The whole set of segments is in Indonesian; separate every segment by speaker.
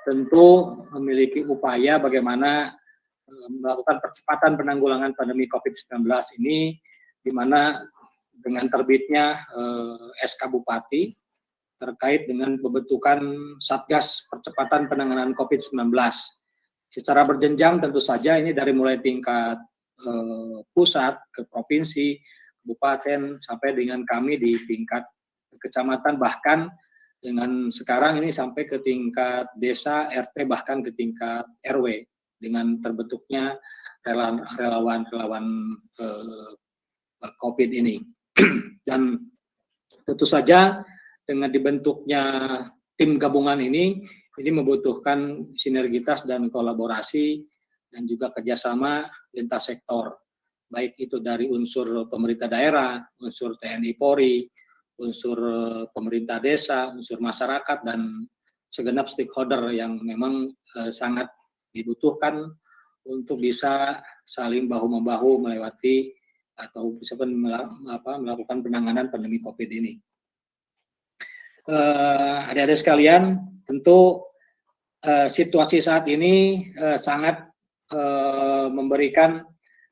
Speaker 1: tentu memiliki upaya bagaimana melakukan percepatan penanggulangan pandemi COVID-19 ini, di mana dengan terbitnya SK Bupati terkait dengan pembentukan Satgas Percepatan Penanganan COVID-19. Secara berjenjang tentu saja ini dari mulai tingkat pusat ke provinsi, kabupaten, sampai dengan kami di tingkat kecamatan, bahkan dengan sekarang ini sampai ke tingkat desa, RT, bahkan ke tingkat RW, dengan terbentuknya relawan-relawan COVID ini. Dan tentu saja dengan dibentuknya tim gabungan ini membutuhkan sinergitas dan kolaborasi dan juga kerjasama lintas sektor, baik itu dari unsur pemerintah daerah, unsur TNI Polri, unsur pemerintah desa, unsur masyarakat, dan segenap stakeholder yang memang sangat dibutuhkan untuk bisa saling bahu-membahu melewati atau bisa melakukan penanganan pandemi COVID ini. Adik-adik sekalian, tentu situasi saat ini sangat memberikan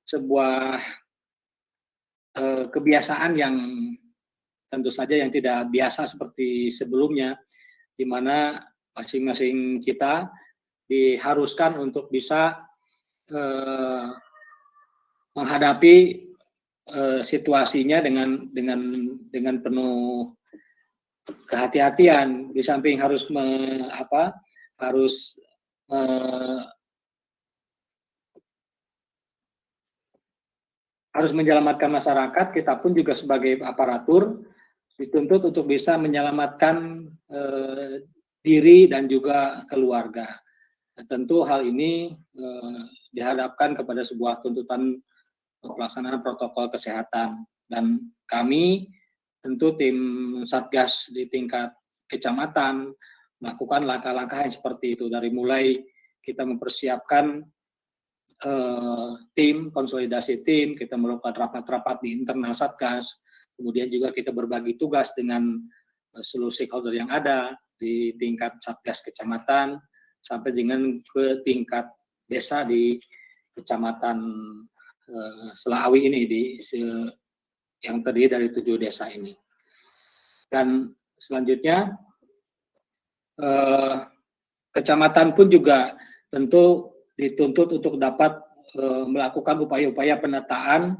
Speaker 1: sebuah kebiasaan yang tentu saja yang tidak biasa seperti sebelumnya, di mana masing-masing kita diharuskan untuk bisa menghadapi situasinya dengan penuh kehati-hatian. Di samping harus harus menyelamatkan masyarakat, kita pun juga sebagai aparatur dituntut untuk bisa menyelamatkan diri dan juga keluarga. Dan tentu hal ini dihadapkan kepada sebuah tuntutan pelaksanaan protokol kesehatan, dan kami tentu tim Satgas di tingkat kecamatan melakukan langkah-langkah yang seperti itu, dari mulai kita mempersiapkan tim, konsolidasi tim, kita melakukan rapat-rapat di internal Satgas, kemudian juga kita berbagi tugas dengan seluruh stakeholder yang ada di tingkat Satgas kecamatan sampai dengan ke tingkat desa di kecamatan Selawi ini, yang terdiri dari 7 desa ini. Dan selanjutnya kecamatan pun juga tentu dituntut untuk dapat melakukan upaya-upaya penataan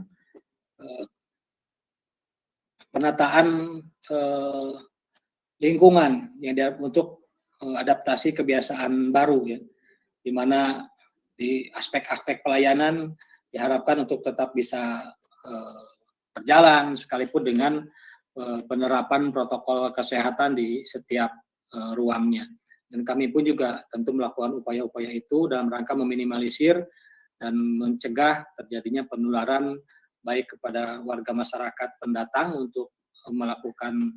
Speaker 1: lingkungan yang untuk adaptasi kebiasaan baru, ya, di mana di aspek-aspek pelayanan diharapkan untuk tetap bisa berjalan sekalipun dengan penerapan protokol kesehatan di setiap ruangnya. Dan kami pun juga tentu melakukan upaya-upaya itu dalam rangka meminimalisir dan mencegah terjadinya penularan baik kepada warga masyarakat pendatang untuk melakukan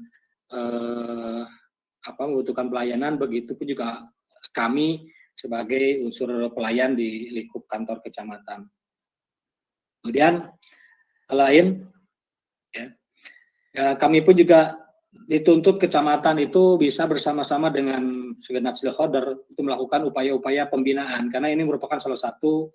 Speaker 1: membutuhkan pelayanan, begitu pun juga kami sebagai unsur pelayan di lingkup kantor kecamatan. Kemudian hal lain, ya, kami pun juga dituntut kecamatan itu bisa bersama-sama dengan segenap stakeholder untuk melakukan upaya-upaya pembinaan, karena ini merupakan salah satu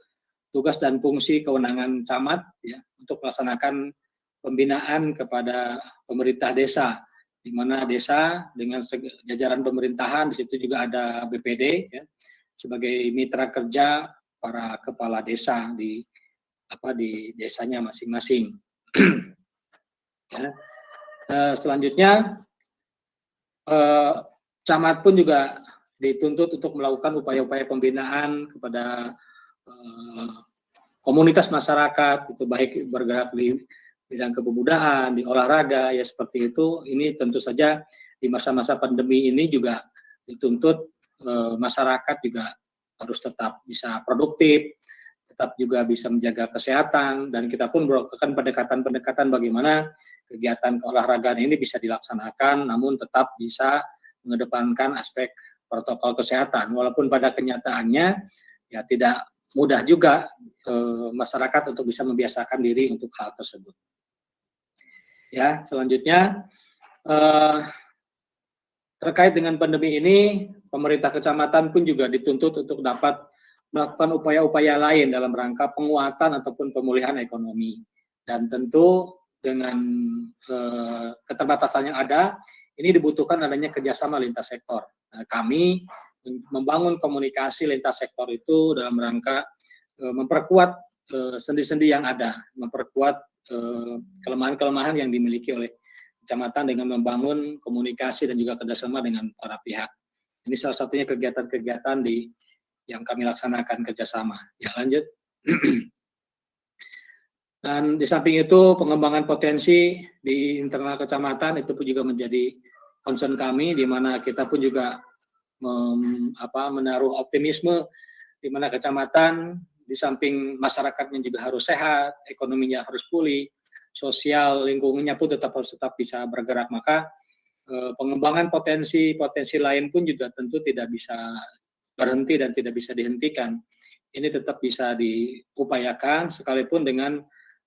Speaker 1: tugas dan fungsi kewenangan camat, ya, untuk melaksanakan pembinaan kepada pemerintah desa, di mana desa dengan jajaran pemerintahan, di situ juga ada BPD, ya, sebagai mitra kerja para kepala desa di desanya masing-masing. Ya. Selanjutnya, camat pun juga dituntut untuk melakukan upaya-upaya pembinaan kepada komunitas masyarakat, itu baik bergerak di bidang kepemudaan, di olahraga, ya seperti itu. Ini tentu saja di masa-masa pandemi ini juga dituntut masyarakat juga harus tetap bisa produktif, tetap juga bisa menjaga kesehatan, dan kita pun melakukan pendekatan-pendekatan bagaimana kegiatan keolahragaan ini bisa dilaksanakan, namun tetap bisa mengedepankan aspek protokol kesehatan, walaupun pada kenyataannya ya tidak mudah juga masyarakat untuk bisa membiasakan diri untuk hal tersebut. Ya, selanjutnya terkait dengan pandemi ini, pemerintah kecamatan pun juga dituntut untuk dapat melakukan upaya-upaya lain dalam rangka penguatan ataupun pemulihan ekonomi. Dan tentu dengan keterbatasan yang ada, ini dibutuhkan adanya kerjasama lintas sektor. Nah, kami membangun komunikasi lintas sektor itu dalam rangka memperkuat sendi-sendi yang ada, memperkuat kelemahan-kelemahan yang dimiliki oleh kecamatan dengan membangun komunikasi dan juga kerjasama dengan para pihak. Ini salah satunya kegiatan-kegiatan yang kami laksanakan kerjasama. Ya, lanjut. Dan di samping itu pengembangan potensi di internal kecamatan itu pun juga menjadi concern kami, di mana kita pun juga menaruh optimisme di mana kecamatan di samping masyarakatnya juga harus sehat, ekonominya harus pulih, sosial lingkungannya pun tetap bisa bergerak. Maka pengembangan potensi lain pun juga tentu tidak bisa berhenti dan tidak bisa dihentikan. Ini tetap bisa diupayakan sekalipun dengan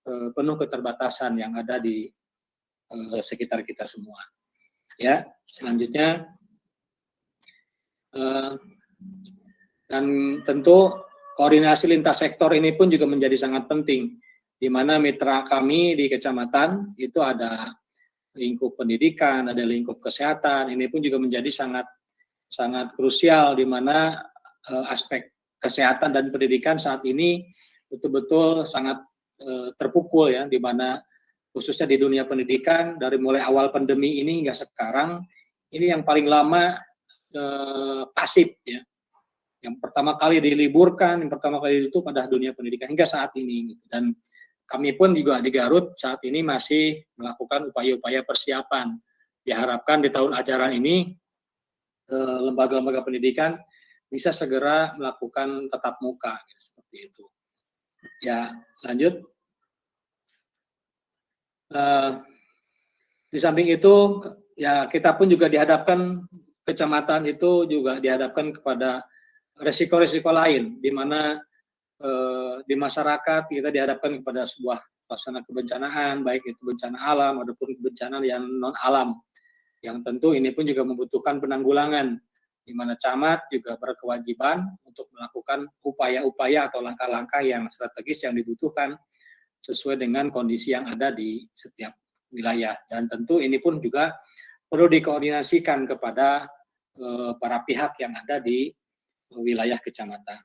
Speaker 1: penuh keterbatasan yang ada di sekitar kita semua. Ya, selanjutnya dan tentu koordinasi lintas sektor ini pun juga menjadi sangat penting, di mana mitra kami di kecamatan itu ada lingkup pendidikan, ada lingkup kesehatan. Ini pun juga menjadi sangat krusial, di mana aspek kesehatan dan pendidikan saat ini betul-betul sangat terpukul, ya, di mana khususnya di dunia pendidikan dari mulai awal pandemi ini hingga sekarang ini yang paling lama pasif, ya. Yang pertama kali diliburkan, yang pertama kali itu pada dunia pendidikan hingga saat ini. Dan kami pun juga di Garut saat ini masih melakukan upaya-upaya persiapan. Diharapkan di tahun ajaran ini lembaga-lembaga pendidikan bisa segera melakukan tatap muka, seperti itu. Ya, lanjut. Di samping itu, ya kita pun juga dihadapkan, kecamatan itu juga dihadapkan kepada resiko-resiko lain, di mana di masyarakat kita dihadapkan kepada sebuah suasana kebencanaan, baik itu bencana alam ataupun bencana yang non alam, yang tentu ini pun juga membutuhkan penanggulangan, di mana camat juga berkewajiban untuk melakukan upaya-upaya atau langkah-langkah yang strategis yang dibutuhkan sesuai dengan kondisi yang ada di setiap wilayah. Dan tentu ini pun juga perlu dikoordinasikan kepada para pihak yang ada di wilayah kecamatan.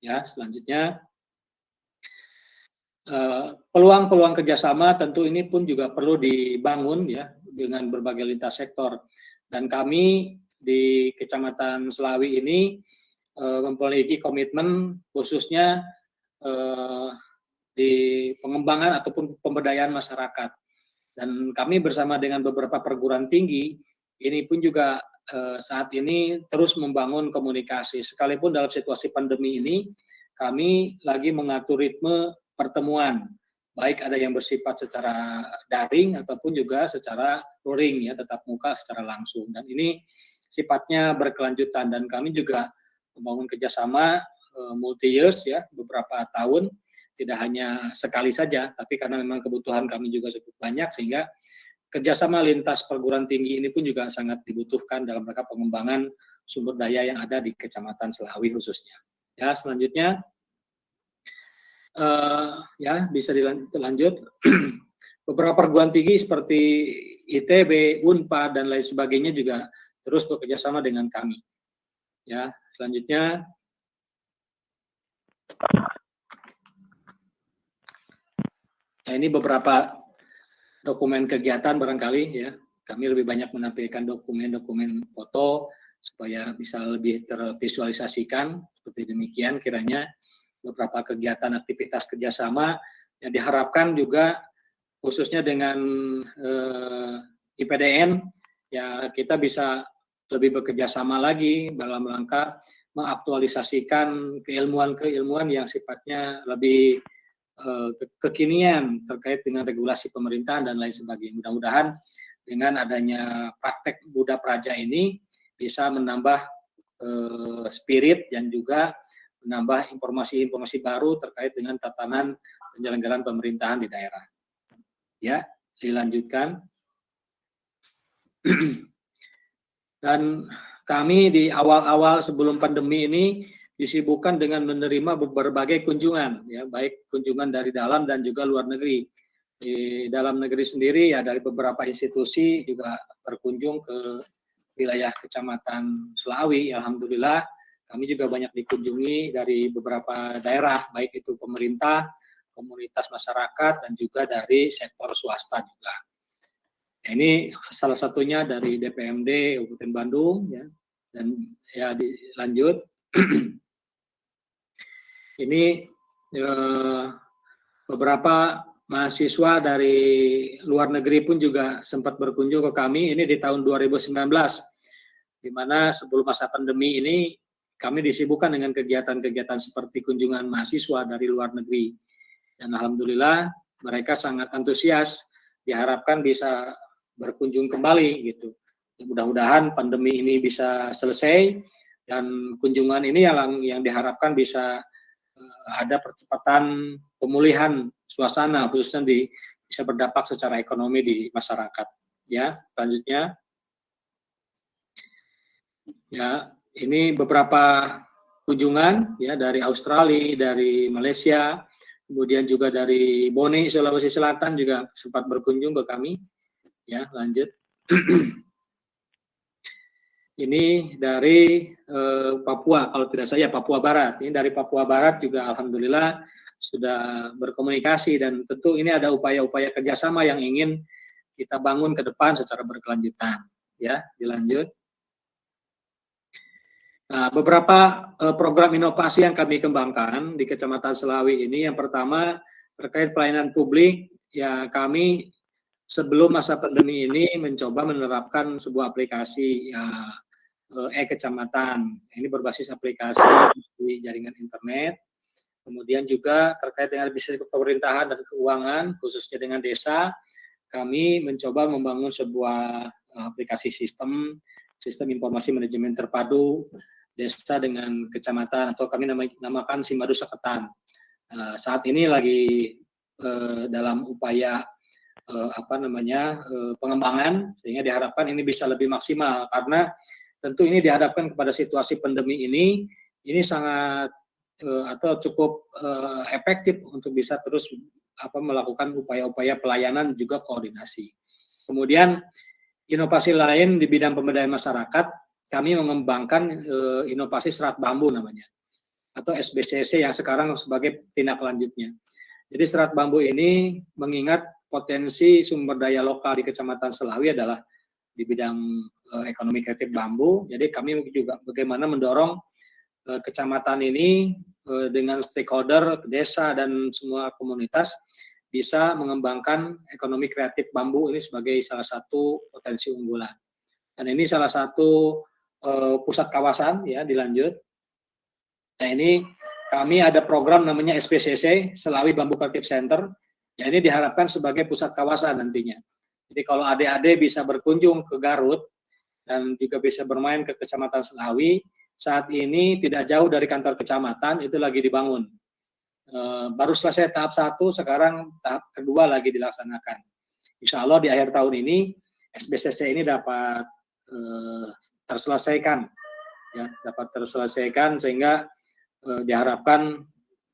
Speaker 1: Ya, selanjutnya peluang-peluang kerjasama tentu ini pun juga perlu dibangun, ya, dengan berbagai lintas sektor. Dan kami di Kecamatan Selawi ini memiliki komitmen khususnya di pengembangan ataupun pemberdayaan masyarakat. Dan kami bersama dengan beberapa perguruan tinggi ini pun juga saat ini terus membangun komunikasi. Sekalipun dalam situasi pandemi ini, kami lagi mengatur ritme pertemuan, baik ada yang bersifat secara daring ataupun juga secara luring, ya, tatap muka secara langsung. Dan ini sifatnya berkelanjutan, dan kami juga membangun kerjasama multi years, ya, beberapa tahun, tidak hanya sekali saja, tapi karena memang kebutuhan kami juga cukup banyak, sehingga kerjasama lintas perguruan tinggi ini pun juga sangat dibutuhkan dalam rangka pengembangan sumber daya yang ada di Kecamatan Selawi khususnya. Ya, selanjutnya ya bisa dilanjut. Beberapa perguruan tinggi seperti ITB, Unpad dan lain sebagainya juga terus bekerjasama dengan kami. Ya, selanjutnya nah, ini beberapa dokumen kegiatan barangkali, ya. Kami lebih banyak menampilkan dokumen-dokumen foto supaya bisa lebih tervisualisasikan. Seperti demikian kiranya beberapa kegiatan aktivitas kerjasama yang diharapkan juga khususnya dengan IPDN, ya, kita bisa lebih bekerjasama lagi dalam rangka mengaktualisasikan keilmuan-keilmuan yang sifatnya lebih kekinian terkait dengan regulasi pemerintahan dan lain sebagainya. Mudah-mudahan dengan adanya praktek Buddha Praja ini bisa menambah spirit dan juga menambah informasi-informasi baru terkait dengan tatanan penyelenggaraan pemerintahan di daerah. Ya, dilanjutkan. Dan kami di awal-awal sebelum pandemi ini disibukkan dengan menerima berbagai kunjungan, ya, baik kunjungan dari dalam dan juga luar negeri. Di dalam negeri sendiri ya dari beberapa institusi juga berkunjung ke wilayah Kecamatan Selawi. Alhamdulillah kami juga banyak dikunjungi dari beberapa daerah, baik itu pemerintah, komunitas masyarakat, dan juga dari sektor swasta juga. Ini salah satunya dari DPMD Kabupaten Bandung, ya. Dan ya dilanjut. Ini beberapa mahasiswa dari luar negeri pun juga sempat berkunjung ke kami. Ini di tahun 2019, di mana sebelum masa pandemi ini kami disibukkan dengan kegiatan-kegiatan seperti kunjungan mahasiswa dari luar negeri. Dan alhamdulillah mereka sangat antusias, diharapkan bisa berkunjung kembali gitu. Mudah-mudahan pandemi ini bisa selesai dan kunjungan ini yang diharapkan bisa ada percepatan pemulihan suasana, khususnya bisa berdampak secara ekonomi di masyarakat. Ya, selanjutnya. Ya, ini beberapa kunjungan ya dari Australia, dari Malaysia, kemudian juga dari Bone, Sulawesi Selatan juga sempat berkunjung ke kami. Ya, lanjut. Ini dari Papua, kalau tidak salah Papua Barat. Ini dari Papua Barat juga alhamdulillah sudah berkomunikasi, dan tentu ini ada upaya-upaya kerjasama yang ingin kita bangun ke depan secara berkelanjutan. Ya, dilanjut. Nah, beberapa program inovasi yang kami kembangkan di Kecamatan Selawi ini, yang pertama terkait pelayanan publik, ya kami sebelum masa pandemi ini mencoba menerapkan sebuah aplikasi ya, e-Kecamatan. Ini berbasis aplikasi di jaringan internet. Kemudian juga terkait dengan bisnis pemerintahan dan keuangan, khususnya dengan desa, kami mencoba membangun sebuah aplikasi sistem informasi manajemen terpadu desa dengan kecamatan, atau kami namakan Simadu Saketan. Saat ini lagi dalam upaya pengembangan, sehingga diharapkan ini bisa lebih maksimal, karena tentu ini dihadapkan kepada situasi pandemi ini sangat atau cukup efektif untuk bisa terus melakukan upaya-upaya pelayanan juga koordinasi. Kemudian inovasi lain di bidang pemberdayaan masyarakat, kami mengembangkan inovasi serat bambu namanya, atau SBCC yang sekarang sebagai tindak lanjutnya. Jadi serat bambu ini mengingat potensi sumber daya lokal di Kecamatan Selawi adalah di bidang ekonomi kreatif bambu. Jadi kami juga bagaimana mendorong kecamatan ini dengan stakeholder, desa, dan semua komunitas bisa mengembangkan ekonomi kreatif bambu ini sebagai salah satu potensi unggulan. Dan ini salah satu pusat kawasan, ya, dilanjut. Nah, ini kami ada program namanya SPCC, Selawi Bambu Creative Center. Ya, ini diharapkan sebagai pusat kawasan nantinya. Jadi kalau adik-adik bisa berkunjung ke Garut dan juga bisa bermain ke Kecamatan Selawi, saat ini tidak jauh dari kantor kecamatan, itu lagi dibangun. Baru selesai tahap 1, sekarang tahap kedua lagi dilaksanakan. Insya Allah di akhir tahun ini SBCC ini dapat terselesaikan, ya, sehingga diharapkan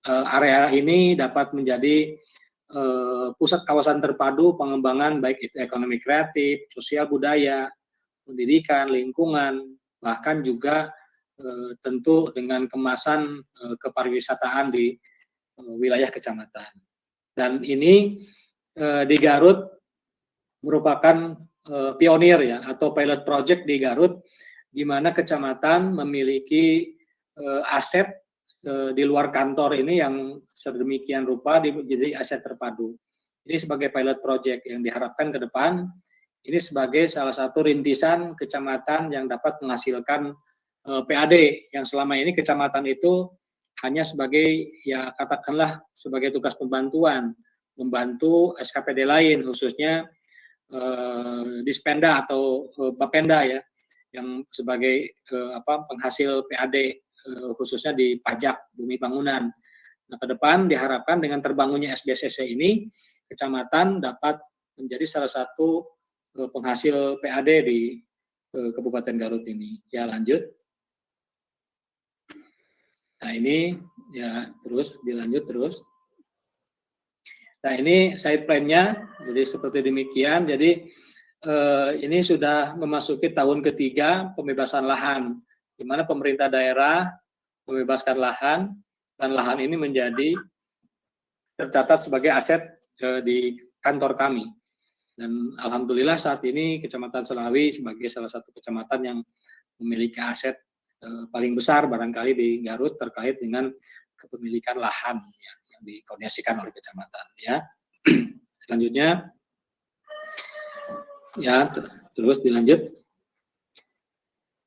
Speaker 1: area ini dapat menjadi pusat kawasan terpadu pengembangan baik itu ekonomi kreatif, sosial budaya, pendidikan, lingkungan, bahkan juga tentu dengan kemasan kepariwisataan di wilayah kecamatan. Dan ini di Garut merupakan pionir, ya, atau pilot project di Garut, di mana kecamatan memiliki aset di luar kantor ini yang sedemikian rupa jadi aset terpadu. Ini sebagai pilot project yang diharapkan ke depan ini sebagai salah satu rintisan kecamatan yang dapat menghasilkan PAD, yang selama ini kecamatan itu hanya sebagai, ya katakanlah sebagai tugas pembantuan, membantu SKPD lain, khususnya Dispenda atau Bapenda, ya, yang sebagai penghasil PAD khususnya di pajak bumi bangunan. Nah, ke depan diharapkan dengan terbangunnya SBCC ini, kecamatan dapat menjadi salah satu penghasil PAD di Kabupaten Garut ini. Ya, lanjut. Nah, ini ya terus dilanjut terus. Nah, ini side plan-nya, jadi seperti demikian. Jadi ini sudah memasuki tahun ketiga pembebasan lahan, di mana pemerintah daerah membebaskan lahan, dan lahan ini menjadi tercatat sebagai aset di kantor kami. Dan alhamdulillah saat ini Kecamatan Selawi sebagai salah satu kecamatan yang memiliki aset paling besar barangkali di Garut terkait dengan kepemilikan lahan ya, yang dikoordinasikan oleh kecamatan. Ya, selanjutnya, ya terus dilanjut.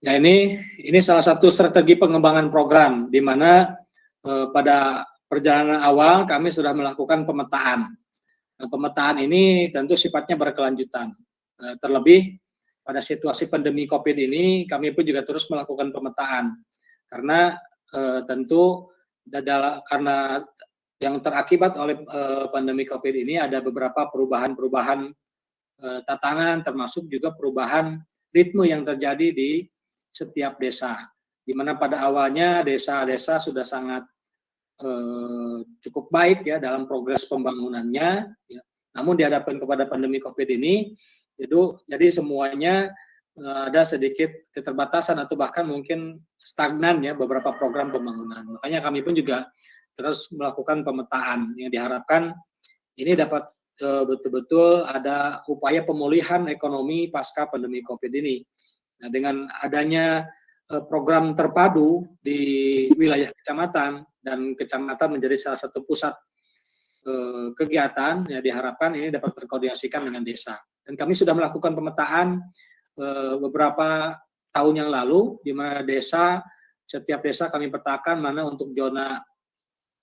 Speaker 1: Ya, ini salah satu strategi pengembangan program di mana pada perjalanan awal kami sudah melakukan pemetaan. Nah, pemetaan ini tentu sifatnya berkelanjutan. Terlebih pada situasi pandemi COVID ini, kami pun juga terus melakukan pemetaan. Karena tentu karena yang terakibat oleh pandemi COVID ini ada beberapa perubahan-perubahan tatanan, termasuk juga perubahan ritme yang terjadi di setiap desa. Di mana pada awalnya desa-desa sudah sangat cukup baik ya dalam progres pembangunannya, ya. Namun dihadapkan kepada pandemi COVID ini, jadi semuanya ada sedikit keterbatasan atau bahkan mungkin stagnan ya beberapa program pembangunan. Makanya kami pun juga terus melakukan pemetaan yang diharapkan ini dapat betul-betul ada upaya pemulihan ekonomi pasca pandemi COVID ini. Nah, dengan adanya program terpadu di wilayah kecamatan dan kecamatan menjadi salah satu pusat kegiatan, ya diharapkan ini dapat terkoordinasikan dengan desa. Dan kami sudah melakukan pemetaan beberapa tahun yang lalu, di mana setiap desa kami petakan mana untuk zona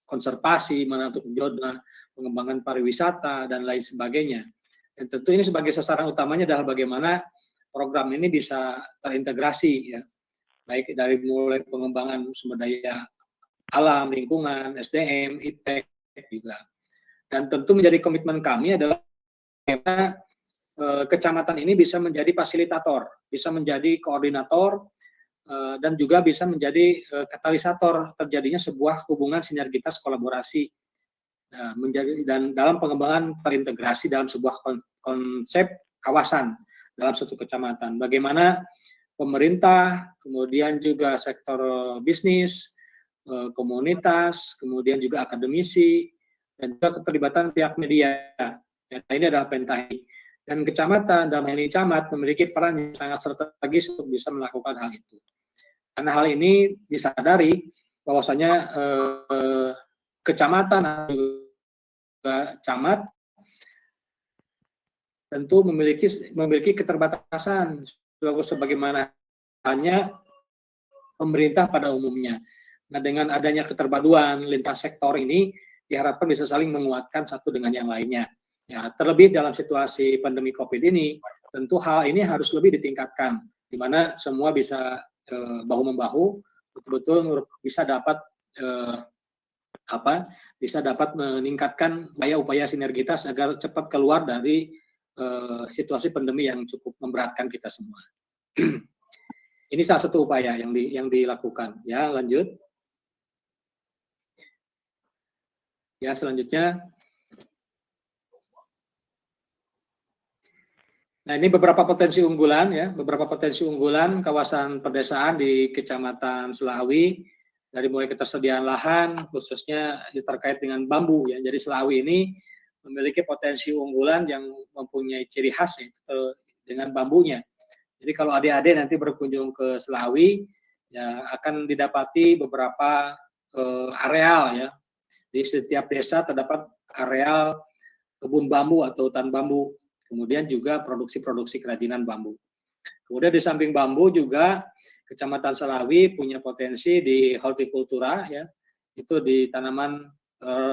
Speaker 1: konservasi, mana untuk zona pengembangan pariwisata, dan lain sebagainya. Dan tentu ini sebagai sasaran utamanya adalah bagaimana program ini bisa terintegrasi, ya, baik dari mulai pengembangan sumber daya alam, lingkungan, SDM, ITEK juga. Dan tentu menjadi komitmen kami adalah bagaimana kecamatan ini bisa menjadi fasilitator, bisa menjadi koordinator, dan juga bisa menjadi katalisator terjadinya sebuah hubungan sinergitas kolaborasi dan dalam pengembangan terintegrasi dalam sebuah konsep kawasan dalam suatu kecamatan. Bagaimana pemerintah, kemudian juga sektor bisnis, komunitas, kemudian juga akademisi, dan juga keterlibatan pihak media. Nah, ini adalah pentahi. Dan kecamatan, dalam hal ini camat, memiliki peran yang sangat strategis untuk bisa melakukan hal itu. Karena hal ini disadari bahwasanya kecamatan dan juga camat tentu memiliki keterbatasan sebagaimana hanya pemerintah pada umumnya. Nah, dengan adanya keterpaduan lintas sektor ini diharapkan bisa saling menguatkan satu dengan yang lainnya. Ya, terlebih dalam situasi pandemi COVID ini, tentu hal ini harus lebih ditingkatkan, di mana semua bisa bahu-membahu, betul-betul bisa dapat bisa dapat meningkatkan upaya-upaya sinergitas agar cepat keluar dari situasi pandemi yang cukup memberatkan kita semua. Ini salah satu upaya yang dilakukan. Ya, lanjut. Ya, selanjutnya. Nah, ini beberapa potensi unggulan ya, beberapa potensi unggulan kawasan pedesaan di Kecamatan Selawi, dari mulai ketersediaan lahan khususnya terkait dengan bambu ya. Jadi Selawi ini memiliki potensi unggulan yang mempunyai ciri khas yaitu dengan bambunya. Jadi kalau adik-adik nanti berkunjung ke Selawi ya akan didapati beberapa areal ya. Di setiap desa terdapat areal kebun bambu atau hutan bambu. Kemudian juga produksi-produksi kerajinan bambu. Kemudian di samping bambu juga Kecamatan Selawi punya potensi di hortikultura ya, itu di tanaman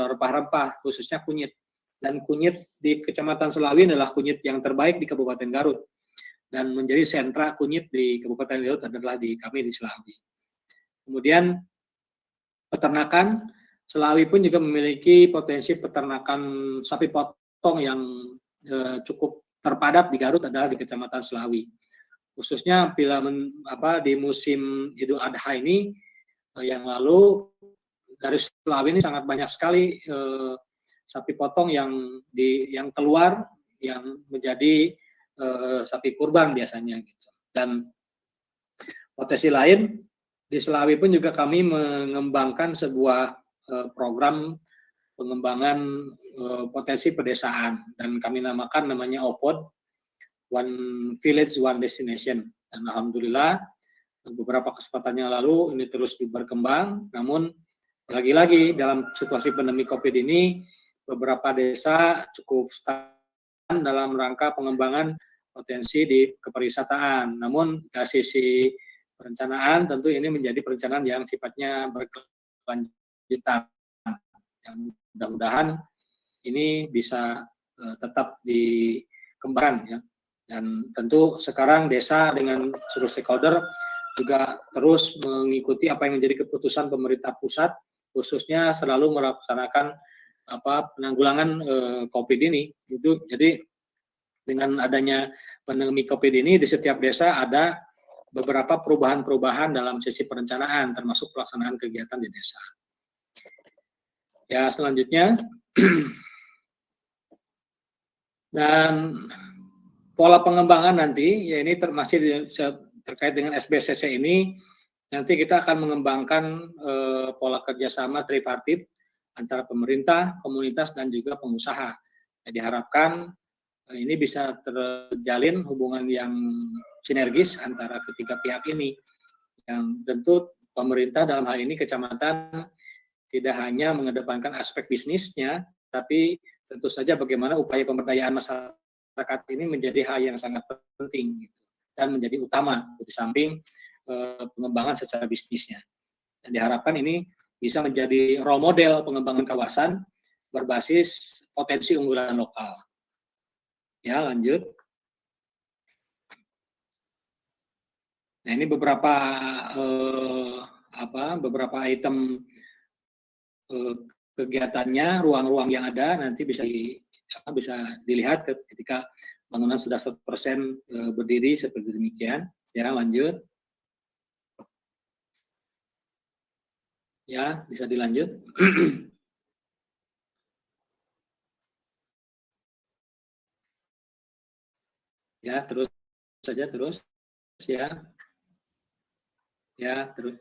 Speaker 1: rempah-rempah khususnya kunyit. Dan kunyit di Kecamatan Selawi adalah kunyit yang terbaik di Kabupaten Garut. Dan menjadi sentra kunyit di Kabupaten Garut adalah di kami di Selawi. Kemudian peternakan, Selawi pun juga memiliki potensi peternakan sapi potong yang cukup terpadat di Garut adalah di Kecamatan Selawi. khususnya bila di musim Idul Adha ini yang lalu dari Selawi ini sangat banyak sekali sapi potong yang keluar yang menjadi sapi kurban biasanya gitu. Dan potensi lain di Selawi pun juga kami mengembangkan sebuah program pengembangan potensi pedesaan, dan kami namanya OPOD, One Village One Destination. Dan alhamdulillah beberapa kesempatan yang lalu ini terus berkembang. Namun lagi-lagi dalam situasi pandemi COVID ini beberapa desa cukup stagnan dalam rangka pengembangan potensi di kepariwisataan. Namun dari sisi perencanaan tentu ini menjadi perencanaan yang sifatnya berkelanjutan. Yang mudah-mudahan ini bisa tetap dikembangkan ya. Dan tentu sekarang desa dengan seluruh stakeholder juga terus mengikuti apa yang menjadi keputusan pemerintah pusat, khususnya selalu melaksanakan penanggulangan COVID ini. Itu jadi dengan adanya pandemi COVID ini di setiap desa ada beberapa perubahan-perubahan dalam sisi perencanaan, termasuk pelaksanaan kegiatan di desa. Ya, selanjutnya, dan pola pengembangan nanti, ya ini masih terkait dengan SBCC ini, nanti kita akan mengembangkan pola kerjasama tripartit antara pemerintah, komunitas, dan juga pengusaha. Ya, diharapkan ini bisa terjalin hubungan yang sinergis antara ketiga pihak ini. Yang tentu pemerintah dalam hal ini kecamatan tidak hanya mengedepankan aspek bisnisnya, tapi tentu saja bagaimana upaya pemberdayaan masyarakat ini menjadi hal yang sangat penting gitu, dan menjadi utama di samping pengembangan secara bisnisnya. Dan diharapkan ini bisa menjadi role model pengembangan kawasan berbasis potensi unggulan lokal. Ya, lanjut. Nah, ini beberapa item kegiatannya, ruang-ruang yang ada nanti bisa dilihat ketika bangunan sudah 100% berdiri seperti demikian. Ya, lanjut. Ya, bisa dilanjut. Ya, terus saja terus. Ya, terus.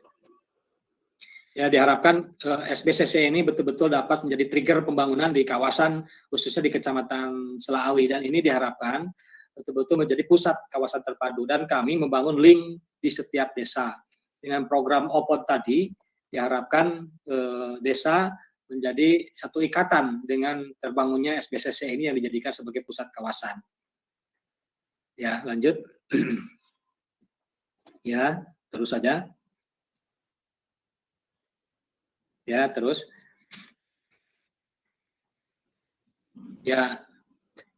Speaker 1: Ya, diharapkan SBCC ini betul-betul dapat menjadi trigger pembangunan di kawasan, khususnya di Kecamatan Selawi, dan ini diharapkan betul-betul menjadi pusat kawasan terpadu, dan kami membangun link di setiap desa. Dengan program OPOD tadi, diharapkan desa menjadi satu ikatan dengan terbangunnya SBCC ini yang dijadikan sebagai pusat kawasan. Ya, lanjut. Ya, terus saja. Ya, terus. Ya,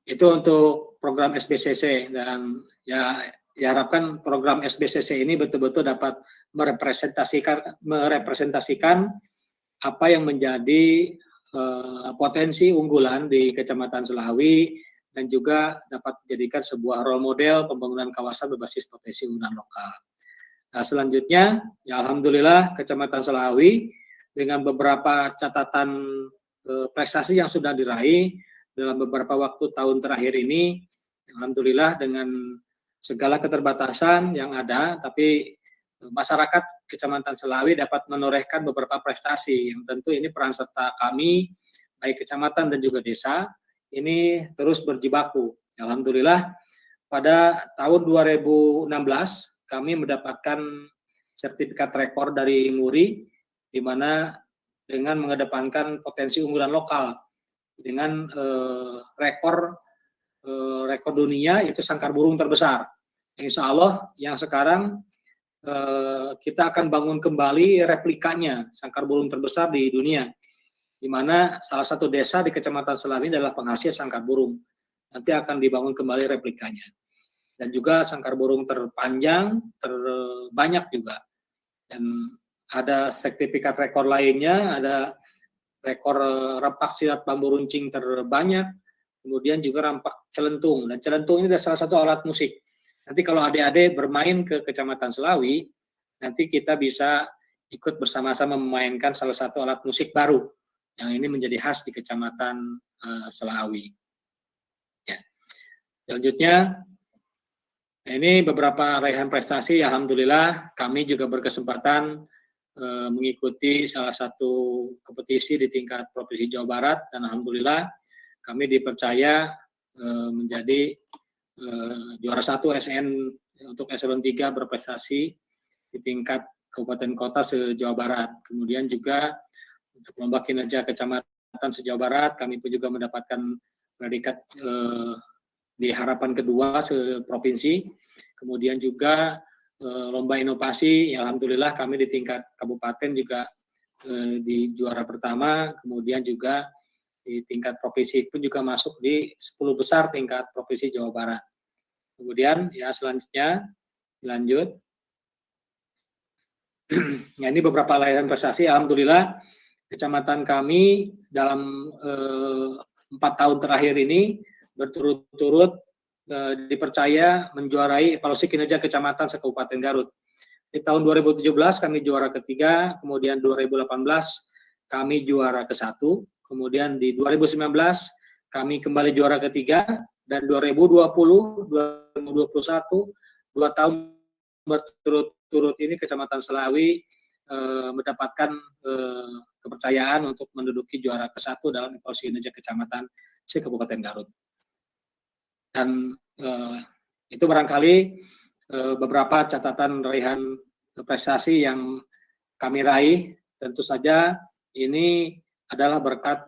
Speaker 1: itu untuk program SBCC, dan ya diharapkan program SBCC ini betul-betul dapat merepresentasikan apa yang menjadi potensi unggulan di Kecamatan Selawi, dan juga dapat dijadikan sebuah role model pembangunan kawasan berbasis potensi unggulan lokal. Nah, selanjutnya, ya alhamdulillah Kecamatan Selawi dengan beberapa catatan prestasi yang sudah diraih dalam beberapa waktu tahun terakhir ini, alhamdulillah dengan segala keterbatasan yang ada, tapi masyarakat Kecamatan Selawi dapat menorehkan beberapa prestasi yang tentu ini peran serta kami, baik kecamatan dan juga desa, ini terus berjibaku. Alhamdulillah pada tahun 2016 kami mendapatkan sertifikat rekor dari MURI, di mana dengan mengedepankan potensi unggulan lokal dengan rekor dunia itu sangkar burung terbesar. Insya Allah yang sekarang kita akan bangun kembali replikanya sangkar burung terbesar di dunia, di mana salah satu desa di Kecamatan Selawi adalah penghasil sangkar burung. Nanti akan dibangun kembali replikanya. Dan juga sangkar burung terpanjang, terbanyak juga. Dan ada sertifikat rekor lainnya, ada rekor rampak silat bambu runcing terbanyak, kemudian juga rampak celentung. Dan celentung ini adalah salah satu alat musik Nanti kalau adik-adik bermain ke Kecamatan Selawi, nanti kita bisa ikut bersama-sama memainkan salah satu alat musik baru yang ini menjadi khas di Kecamatan Selawi. Ya. Selanjutnya, ini beberapa raihan prestasi. Alhamdulillah, kami juga berkesempatan mengikuti salah satu kompetisi di tingkat Provinsi Jawa Barat, dan alhamdulillah kami dipercaya menjadi juara 1 SN untuk eselon 3 berprestasi di tingkat kabupaten kota se-Jawa Barat. Kemudian juga untuk lomba kinerja kecamatan se-Jawa Barat, kami pun juga mendapatkan predikat di harapan kedua se-provinsi. Kemudian juga lomba inovasi, ya alhamdulillah kami di tingkat kabupaten juga di juara pertama, kemudian juga di tingkat provinsi pun juga masuk di 10 besar tingkat provinsi Jawa Barat. Kemudian ya selanjutnya lanjut. Ya, ini beberapa raihan prestasi. Alhamdulillah kecamatan kami dalam 4 tahun terakhir ini berturut-turut dipercaya menjuarai evaluasi kinerja kecamatan se-Kabupaten Garut. Di tahun 2017 kami juara ketiga, kemudian 2018 kami juara ke-1, kemudian di 2019 kami kembali juara ketiga, dan 2020, 2021, 2 tahun berturut-turut ini Kecamatan Selawi mendapatkan kepercayaan untuk menduduki juara ke-1 dalam evaluasi kinerja kecamatan se-Kabupaten Garut. Dan itu barangkali beberapa catatan raihan prestasi yang kami raih. Tentu saja ini adalah berkat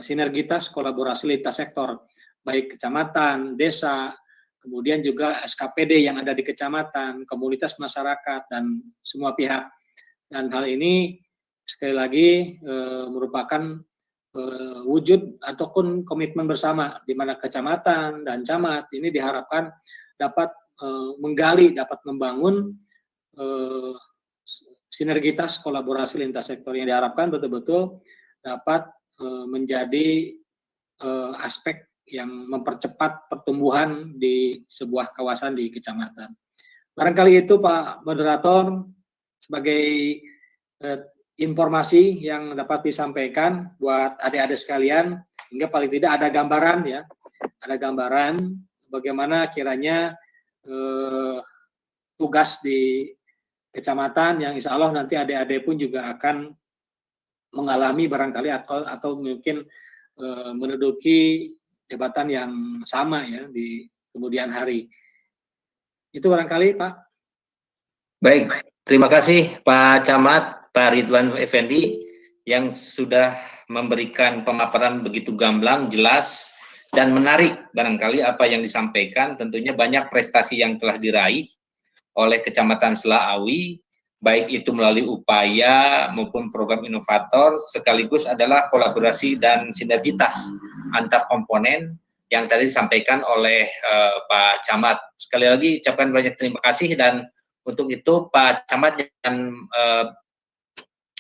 Speaker 1: sinergitas kolaborasi lintas sektor, baik kecamatan, desa, kemudian juga SKPD yang ada di kecamatan, komunitas masyarakat, dan semua pihak. Dan hal ini sekali lagi merupakan wujud ataupun komitmen bersama di mana kecamatan dan camat ini diharapkan dapat menggali, dapat membangun sinergitas kolaborasi lintas sektor yang diharapkan betul-betul dapat menjadi aspek yang mempercepat pertumbuhan di sebuah kawasan di kecamatan. Barangkali itu Pak Moderator sebagai informasi yang dapat disampaikan buat adik-adik sekalian, hingga paling tidak ada gambaran ya, ada gambaran bagaimana kiranya tugas di kecamatan yang insya Allah nanti adik-adik pun juga akan mengalami barangkali atau mungkin menduduki jabatan yang sama ya di kemudian hari. Itu barangkali Pak.
Speaker 2: Baik, terima kasih Pak Camat, Pak Ridwan Effendi yang sudah memberikan pemaparan begitu gamblang, jelas, dan menarik barangkali apa yang disampaikan. Tentunya banyak prestasi yang telah diraih oleh Kecamatan Selawi, baik itu melalui upaya maupun program inovator, sekaligus adalah kolaborasi dan sinergitas antar komponen yang tadi disampaikan oleh Pak Camat. Sekali lagi ucapkan banyak terima kasih, dan untuk itu Pak Camat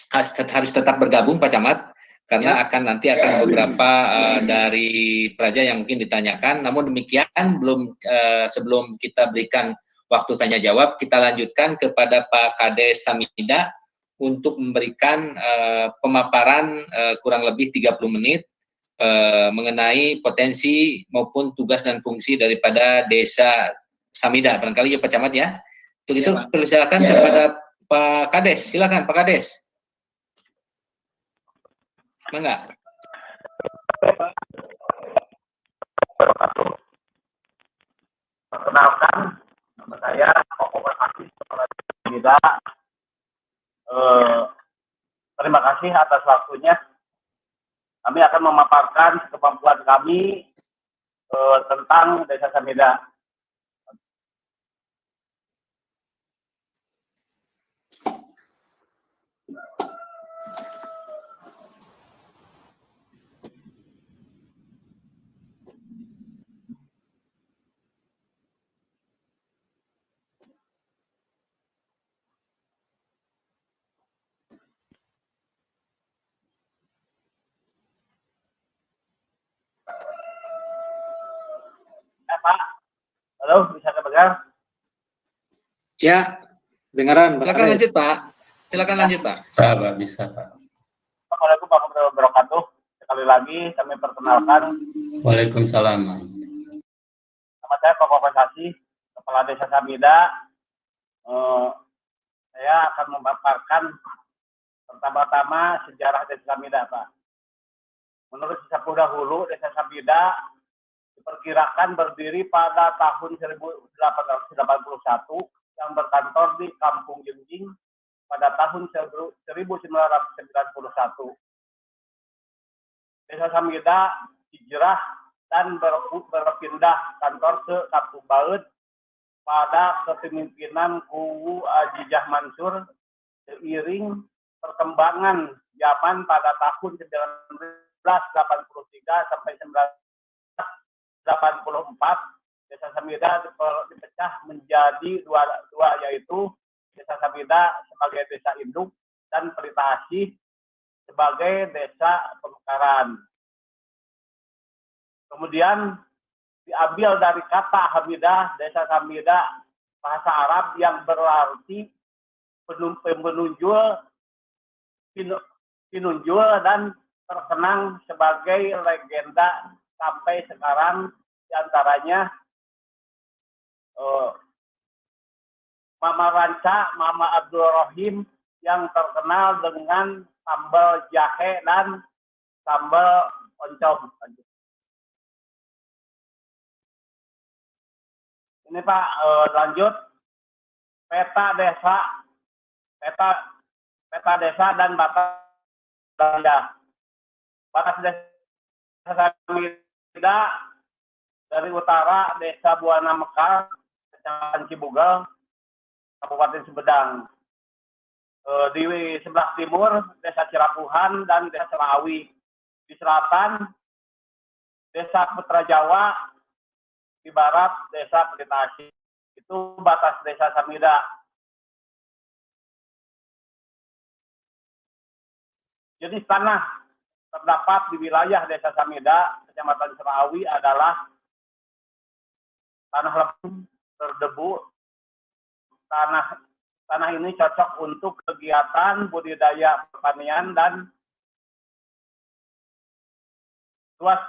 Speaker 2: harus tetap bergabung Pak Camat, karena nanti akan beberapa dari pelajar yang mungkin ditanyakan. Namun demikian, sebelum kita berikan waktu tanya jawab, kita lanjutkan kepada Pak Kades Samida untuk memberikan pemaparan kurang lebih 30 menit mengenai potensi maupun tugas dan fungsi daripada Desa Samida. Barangkali ya Pak Camat ya. Untuk itu persilakan kepada Pak Kades. Silakan Pak Kades. Mangga.
Speaker 3: Perkenalkan, nama saya Muhammad Hafiz Samida. Terima kasih atas waktunya. Kami akan memaparkan kemampuan kami tentang Desa Samida. Pak, halo, bisa dengar? Gabriel.
Speaker 1: Ya, dengaran Pak.
Speaker 2: Silakan lanjut Pak. Silakan lanjut Pak.
Speaker 4: Bisa Pak.
Speaker 3: Assalamualaikum warahmatullahi wabarakatuh. Sekali lagi kami perkenalkan.
Speaker 4: Waalaikumsalam.
Speaker 3: Nama saya Pak Kompensasi, Kepala Desa Samida. Saya akan memaparkan pertama-tama sejarah Desa Samida, Pak. Menurut sesepuh dahulu, Desa Samida diperkirakan berdiri pada tahun 1881 yang berkantor di Kampung Jengjing pada tahun 1991. Desa Samida hijrah dan berpindah kantor ke Kampung Baut pada kepemimpinan Kuwu Ajijah Mansur seiring perkembangan zaman pada tahun 1983 sampai 1984. Desa Samida dipecah menjadi dua yaitu Desa Samida sebagai desa induk dan Pelita Asih sebagai desa pemekaran. Kemudian diambil dari kata Hamidah, Desa Samida bahasa Arab yang berarti pinunjul dan terkenang sebagai legenda sampai sekarang, diantaranya Mama Ranca, Mama Abdul Rohim yang terkenal dengan sambal jahe dan sambal oncom. Ini Pak, lanjut peta desa dan batas wilayah. Batas Desa Samida dari utara Desa Buana Mekar, Kecamatan Cibugal, Kabupaten Sumedang. Di sebelah timur Desa Cirapuhan dan Desa Selawi. Di selatan Desa Putra Jawa, di barat Desa Pelita Asih. Itu batas Desa Samida. Jenis tanah terdapat di wilayah Desa Samida, Kecamatan Selawi adalah tanah lempung berdebu. Tanah ini cocok untuk kegiatan budidaya pertanian dan luas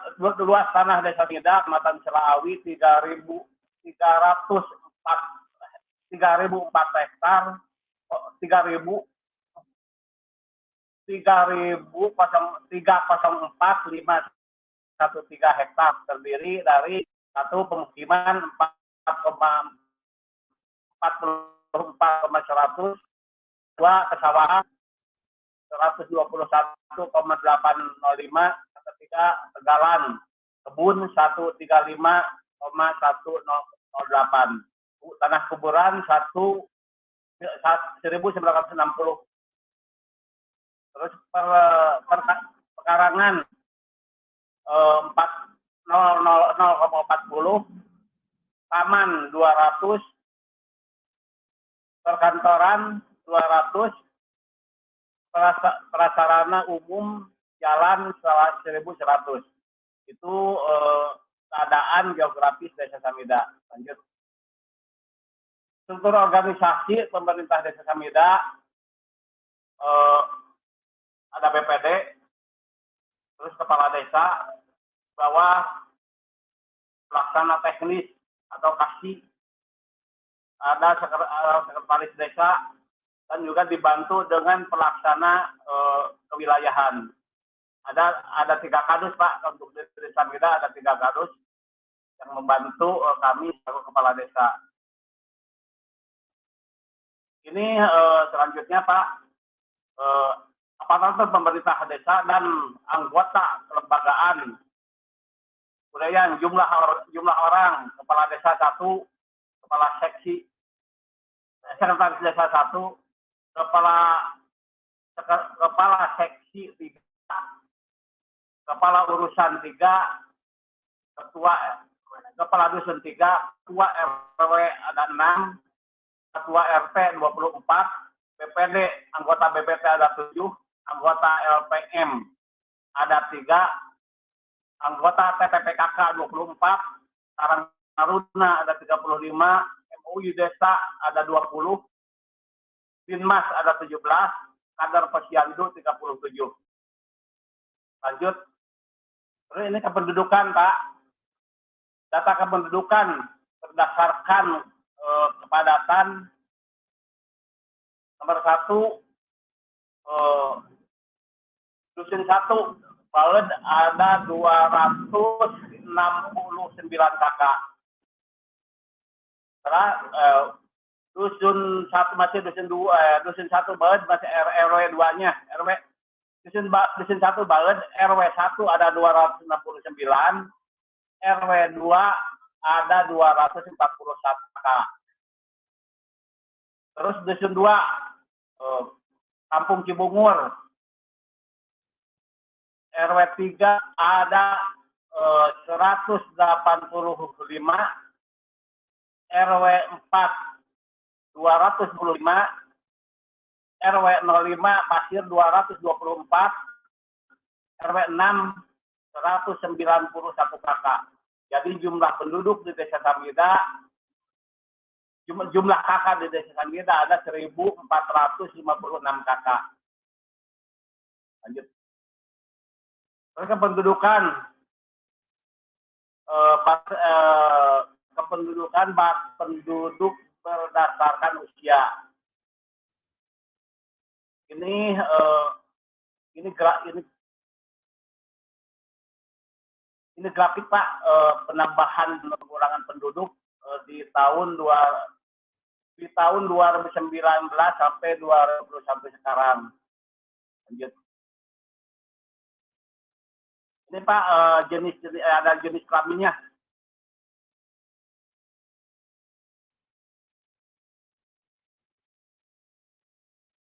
Speaker 3: tanah Desa Samida, Kecamatan Selawi 3.004 hektar, 304.513 hektar, terdiri dari satu pemukiman 44,100, dua kesawahan 121,805, ketiga tegalan kebun 135,108, tanah kuburan 1.960. Terus pekarangan 0,40, taman 200, perkantoran 200, prasarana umum jalan 1.100. Itu keadaan geografis Desa Samida. Lanjut. Struktur organisasi pemerintah Desa Samida, ada BPD, terus kepala desa, bawah pelaksana teknis atau kasih, ada sekretaris desa, dan juga dibantu dengan pelaksana kewilayahan. Ada 3 kadus Pak, untuk Desa Samida ada 3 kadus yang membantu kami sebagai kepala desa. Ini selanjutnya Pak, aparatur pemerintah desa dan anggota kelembagaan. Kemudian jumlah orang, kepala desa 1, kepala seksi, sekretaris desa 1, kepala seksi 3, kepala urusan 3, kepala dusun 3, ketua RW ada 6, ketua RT 24, BPD, anggota BPT ada 7, anggota LPM ada 3, anggota TPPKK 24, Karang Taruna ada 35, UI Desa ada 20, Dinmas ada 17, Kader Posyandu 37. Lanjut. Terus ini kependudukan, Pak. Data kependudukan berdasarkan kepadatan nomor 1, Dusun 1, Balet ada 269 kakak. Setelah Dusun 1 masih Dusun 2, Dusun 1 Balet masih RW 2-nya. Dusun 1 Balet RW 1 ada 269, RW 2 ada 241 kakak. Terus Dusun 2 Kampung Cibungur RW 3 ada 185, RW 4 225, RW 05 Pasir 224, RW 6 191 kakak. Jadi jumlah penduduk di Desa Samida, jumlah kakak di Desa Samida ada 1.456 kakak. Lanjut. Kependudukan kependudukan penduduk berdasarkan usia. Ini grafik Pak, penambahan pengurangan penduduk di tahun 2019 sampai 2020 sampai sekarang. Lanjut. Ini Pak, ada jenis kelaminnya.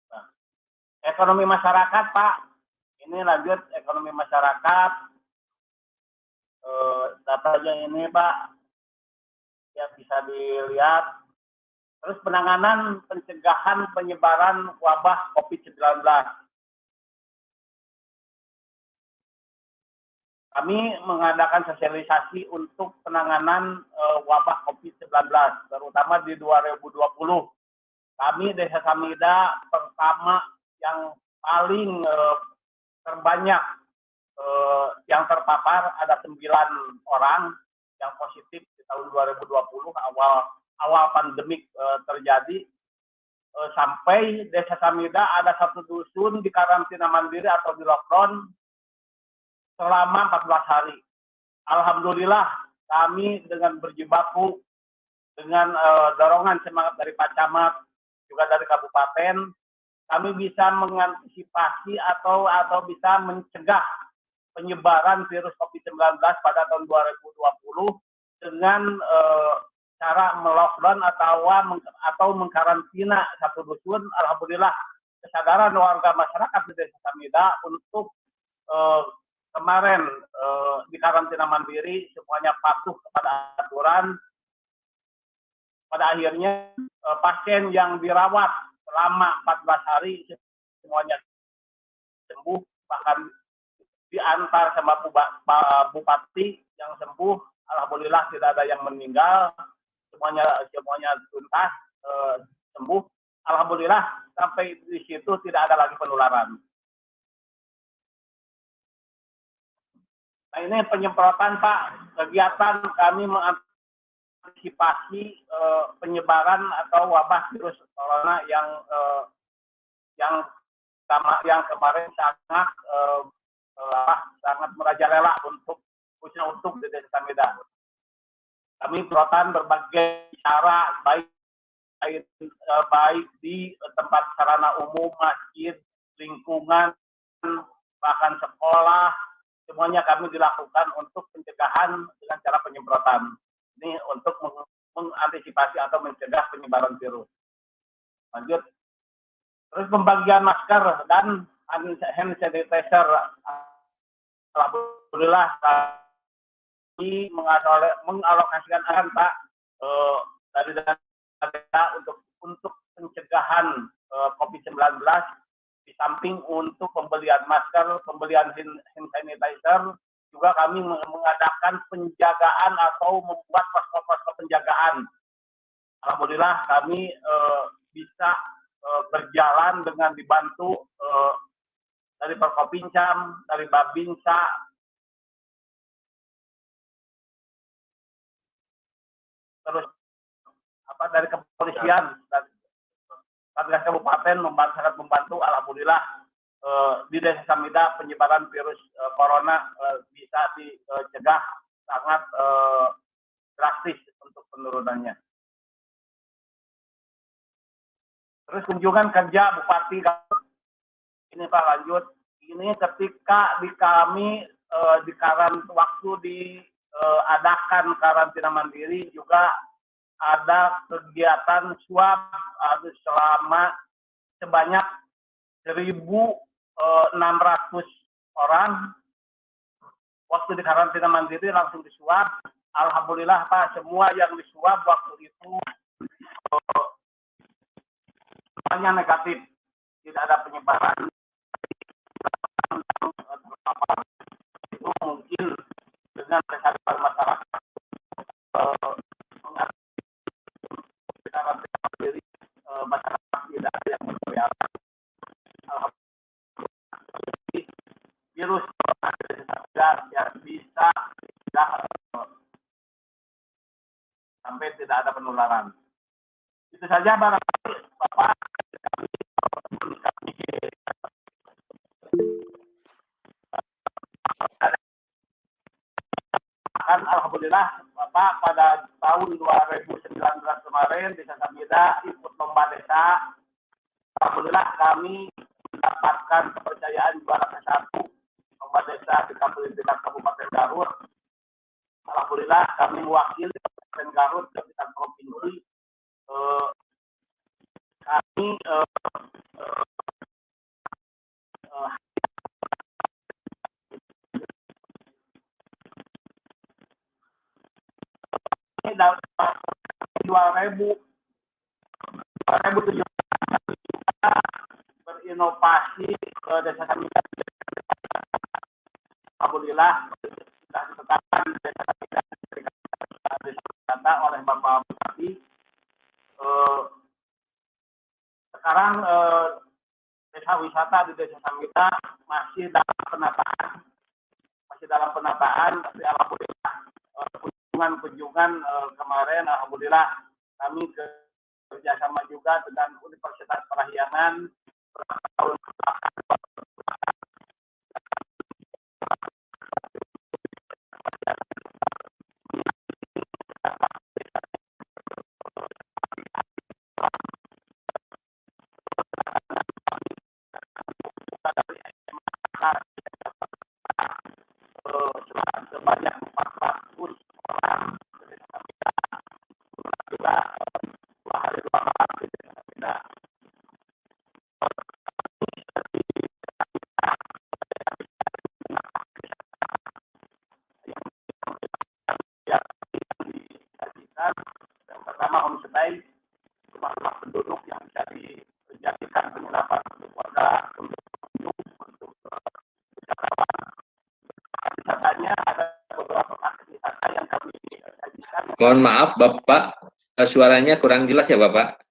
Speaker 3: Nah, ekonomi masyarakat Pak, ini lanjut ekonomi masyarakat. Datanya ini Pak, ya bisa dilihat. Terus penanganan pencegahan penyebaran wabah COVID-19. Kami mengadakan sosialisasi untuk penanganan wabah COVID-19, terutama di 2020. Kami Desa Samida pertama yang paling terbanyak yang terpapar, ada 9 orang yang positif di tahun 2020 awal pandemik terjadi, sampai Desa Samida ada 1 dusun di karantina mandiri atau di lockdown selama 14 hari. Alhamdulillah kami dengan berjibaku, dengan dorongan semangat dari Pak Camat, juga dari Kabupaten, kami bisa mengantisipasi atau bisa mencegah penyebaran virus COVID-19 pada tahun 2020 dengan cara melockdown atau mengkarantina 1 dusun. Alhamdulillah kesadaran warga masyarakat di Desa Samida untuk kemarin di karantina mandiri semuanya patuh kepada aturan. Pada akhirnya pasien yang dirawat selama 14 hari semuanya sembuh, bahkan diantar sama bupati yang sembuh. Alhamdulillah tidak ada yang meninggal, semuanya tuntas sembuh. Alhamdulillah sampai di situ tidak ada lagi penularan. Nah, ini penyemprotan Pak, kegiatan kami mengantisipasi penyebaran atau wabah virus corona yang kemarin sangat merajalela untuk di Desa Samida. Kami penyemprotan berbagai cara, baik di tempat sarana umum, masjid, lingkungan, bahkan sekolah. Semuanya kami dilakukan untuk pencegahan dengan cara penyemprotan. Ini untuk mengantisipasi atau mencegah penyebaran virus. Lanjut. Terus pembagian masker dan hand sanitizer. Alhamdulillah kami mengalokasikan anggaran Pak dari dana untuk pencegahan COVID-19. Di samping untuk pembelian masker, pembelian hand sanitizer, juga kami mengadakan penjagaan atau membuat posko-posko penjagaan. alhamdulillah kami bisa berjalan dengan dibantu dari Perkopincam, dari Babinsa, terus dari kepolisian dan Satgas Kabupaten sangat membantu. Alhamdulillah di Desa Samida penyebaran virus corona bisa dicegah sangat drastis untuk penurunannya. Terus kunjungan kerja Bupati, ini Pak lanjut. Ini ketika kami waktu diadakan karantina mandiri juga ada kegiatan swab selama sebanyak 1.600 orang. Waktu di karantina mandiri langsung disuap. Alhamdulillah Pak, semua yang disuap waktu itu semuanya negatif, tidak ada penyebaran. Itu mungkin dengan kesadaran masyarakat karantina mandiri, masyarakat tidak ada yang berkeliaran. Virus yang bisa sampai tidak ada penularan. Itu saja barangkali Bapak. Alhamdulillah Bapak pada tahun 2019 kemarin Desa Samida ikut lomba desa. Alhamdulillah kami mendapatkan kepercayaan juara ke-1 lomba desa di Kabupaten Garut. Alhamdulillah kami mewakili Kabupaten Garut ke tingkat provinsi. Kami berinovasi ke Desa Samida. Alhamdulillah sudah ditetapkan Desa Samida oleh Bapak Bupati. Sekarang desa wisata di Desa Samida masih dalam penataan, tapi alhamdulillah kunjungan kemarin alhamdulillah kami kerjasama juga dengan Universitas Parahyangan tahun sebanyak 400 orang juga 2 hari 2 malam di Desa Samida. Yang disajikan yang pertama homestay, rumah penduduk yang bisa dijadikan penginapan untuk warga, untuk wisatawan. Wisatanya ada beberapa wisata yang kami sajikan.
Speaker 2: Mohon maaf Bapak, suaranya kurang jelas ya Bapak.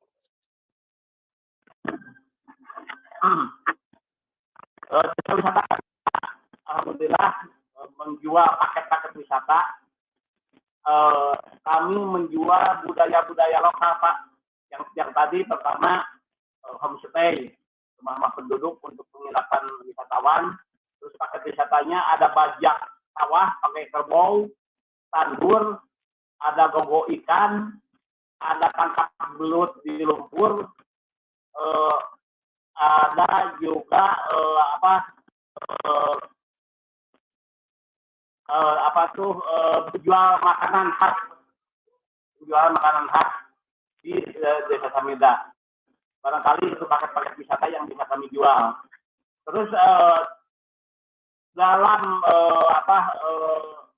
Speaker 3: Wisata alhamdulillah menjual paket-paket wisata. Kami menjual budaya-budaya lokal Pak. Yang tadi pertama homestay, rumah penduduk untuk penginapan wisatawan. Terus paket wisatanya ada bajak sawah pakai kerbau, tandur, ada gogo ikan, ada tangkap belut di lumpur, ada juga jual makanan khas di Desa Samida. Barangkali itu paket-paket wisata yang bisa kami jual. Terus dalam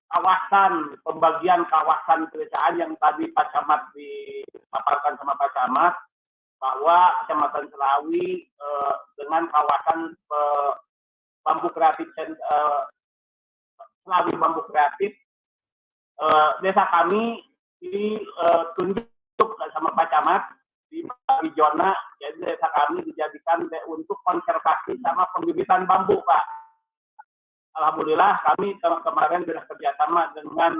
Speaker 3: kawasan pembagian kawasan pedesaan yang tadi Pak Camat dipaparkan sama Pak Camat, bahwa Kecamatan Selawi dengan kawasan bambu kreatif Selawi Bambu Kreatif, desa kami ditunjuk sama Pak Camat di zona, jadi desa kami dijadikan untuk konservasi sama pembibitan bambu, Pak. Alhamdulillah kami kemarin sudah kerjasama dengan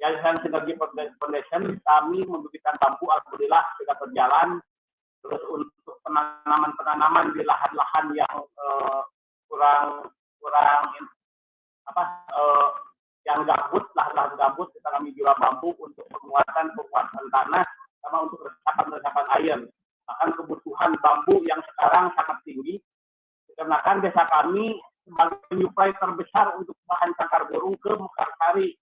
Speaker 3: Yayasan Sinergi Foundation, kami membibitkan bambu, alhamdulillah sudah berjalan. Terus untuk penanaman di lahan-lahan yang kurang yang gabut, lahan-lahan gabut, kita kami jual bambu untuk penguatan tanah sama untuk resapan air. Bahkan kebutuhan bambu yang sekarang sangat tinggi, dikarenakan desa kami sebagai penyuplai terbesar untuk bahan sangkar burung ke Mekarsari.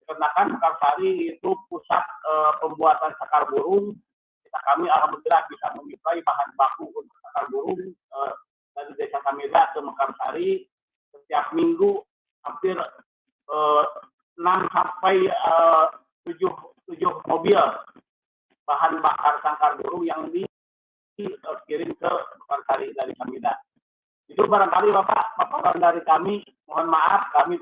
Speaker 3: Dikarenakan Mekarsari itu pusat pembuatan sangkar burung, desa kami alhamdulillah bisa menyuplai bahan baku untuk sangkar burung dari desa Samida ke Mekarsari setiap minggu hampir 6 sampai 7 mobil bahan bakar sangkar burung yang dikirim ke Mekarsari dari Samida. Itu barangkali Bapak, paparan dari kami, mohon maaf kami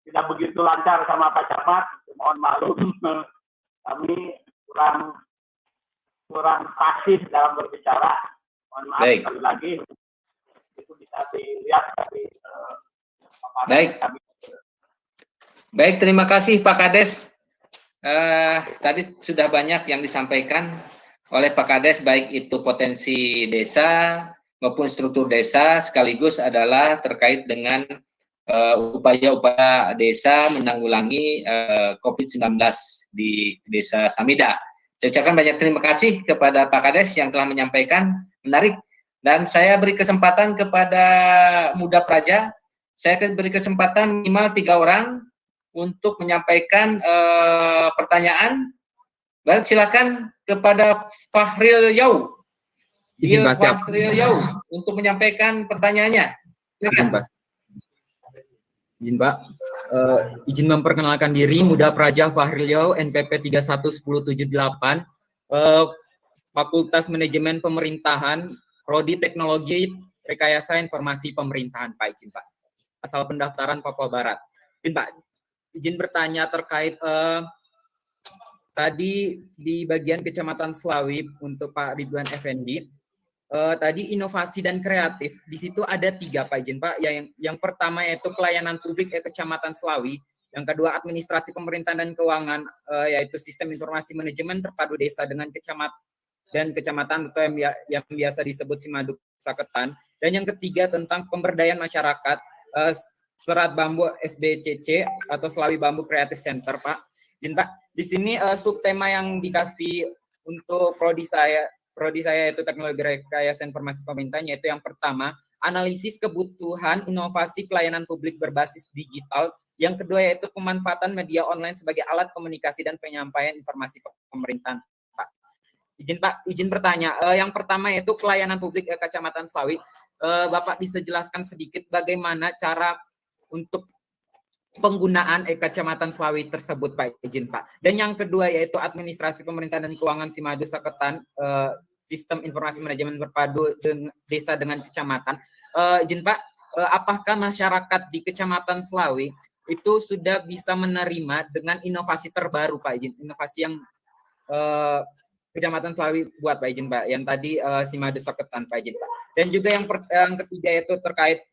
Speaker 3: tidak begitu lancar sama Pak Camat, mohon maklum kami kurang fasih dalam berbicara. Mohon maaf sekali lagi. Itu bisa dilihat dari kami.
Speaker 2: Baik, terima kasih Pak Kades. Tadi sudah banyak yang disampaikan oleh Pak Kades, baik itu potensi desa maupun struktur desa, sekaligus adalah terkait dengan upaya-upaya desa menanggulangi COVID-19 di Desa Samida. Saya ucapkan banyak terima kasih kepada Pak Kades yang telah menyampaikan, menarik. Dan saya beri kesempatan kepada Muda Praja, saya akan beri kesempatan minimal 3 orang untuk menyampaikan pertanyaan. Baik, silakan kepada Fahril Yau.
Speaker 5: Izin Pak, siap.
Speaker 2: Fahril Yau untuk menyampaikan pertanyaannya.
Speaker 5: Izin Pak. Izin Pak. Izin memperkenalkan diri, Muda Praja Fahril Yau, NPP 311078, Fakultas Manajemen Pemerintahan, Prodi Teknologi Rekayasa Informasi Pemerintahan, Pak. Izin Pak. Asal pendaftaran Papua Barat. Izin Pak. Izin bertanya terkait tadi di bagian Kecamatan Slawi untuk Pak Ridwan Effendi. Tadi inovasi dan kreatif, di situ ada 3 Pak Izin Pak. Yang pertama yaitu pelayanan publik Kecamatan Slawi, yang kedua administrasi pemerintahan dan keuangan, yaitu sistem informasi manajemen terpadu desa dengan kecamatan atau yang biasa disebut Simaduk Saketan, dan yang ketiga tentang pemberdayaan masyarakat, Serat Bambu SBCC atau Slawi Bambu Creative Center, Pak. Izin Pak, di sini subtema yang dikasih untuk prodi saya yaitu teknologi rekayasa informasi pemerintahan, yaitu yang pertama analisis kebutuhan inovasi pelayanan publik berbasis digital, yang kedua yaitu pemanfaatan media online sebagai alat komunikasi dan penyampaian informasi pemerintahan, Pak. Izin bertanya, yang pertama yaitu pelayanan publik Kecamatan Slawi. Bapak bisa jelaskan sedikit bagaimana cara untuk penggunaan Kecamatan Slawi tersebut, Pak. Izin Pak. Dan yang kedua yaitu administrasi pemerintahan dan keuangan Simadu Saketan, sistem informasi manajemen berpadu desa dengan kecamatan. Izin Pak, apakah masyarakat di Kecamatan Slawi itu sudah bisa menerima dengan inovasi terbaru, Pak? Izin, inovasi yang Kecamatan Slawi buat, Pak. Izin Pak, yang tadi Simadu Saketan, Pak. Izin Pak. Dan juga yang ketiga yaitu terkait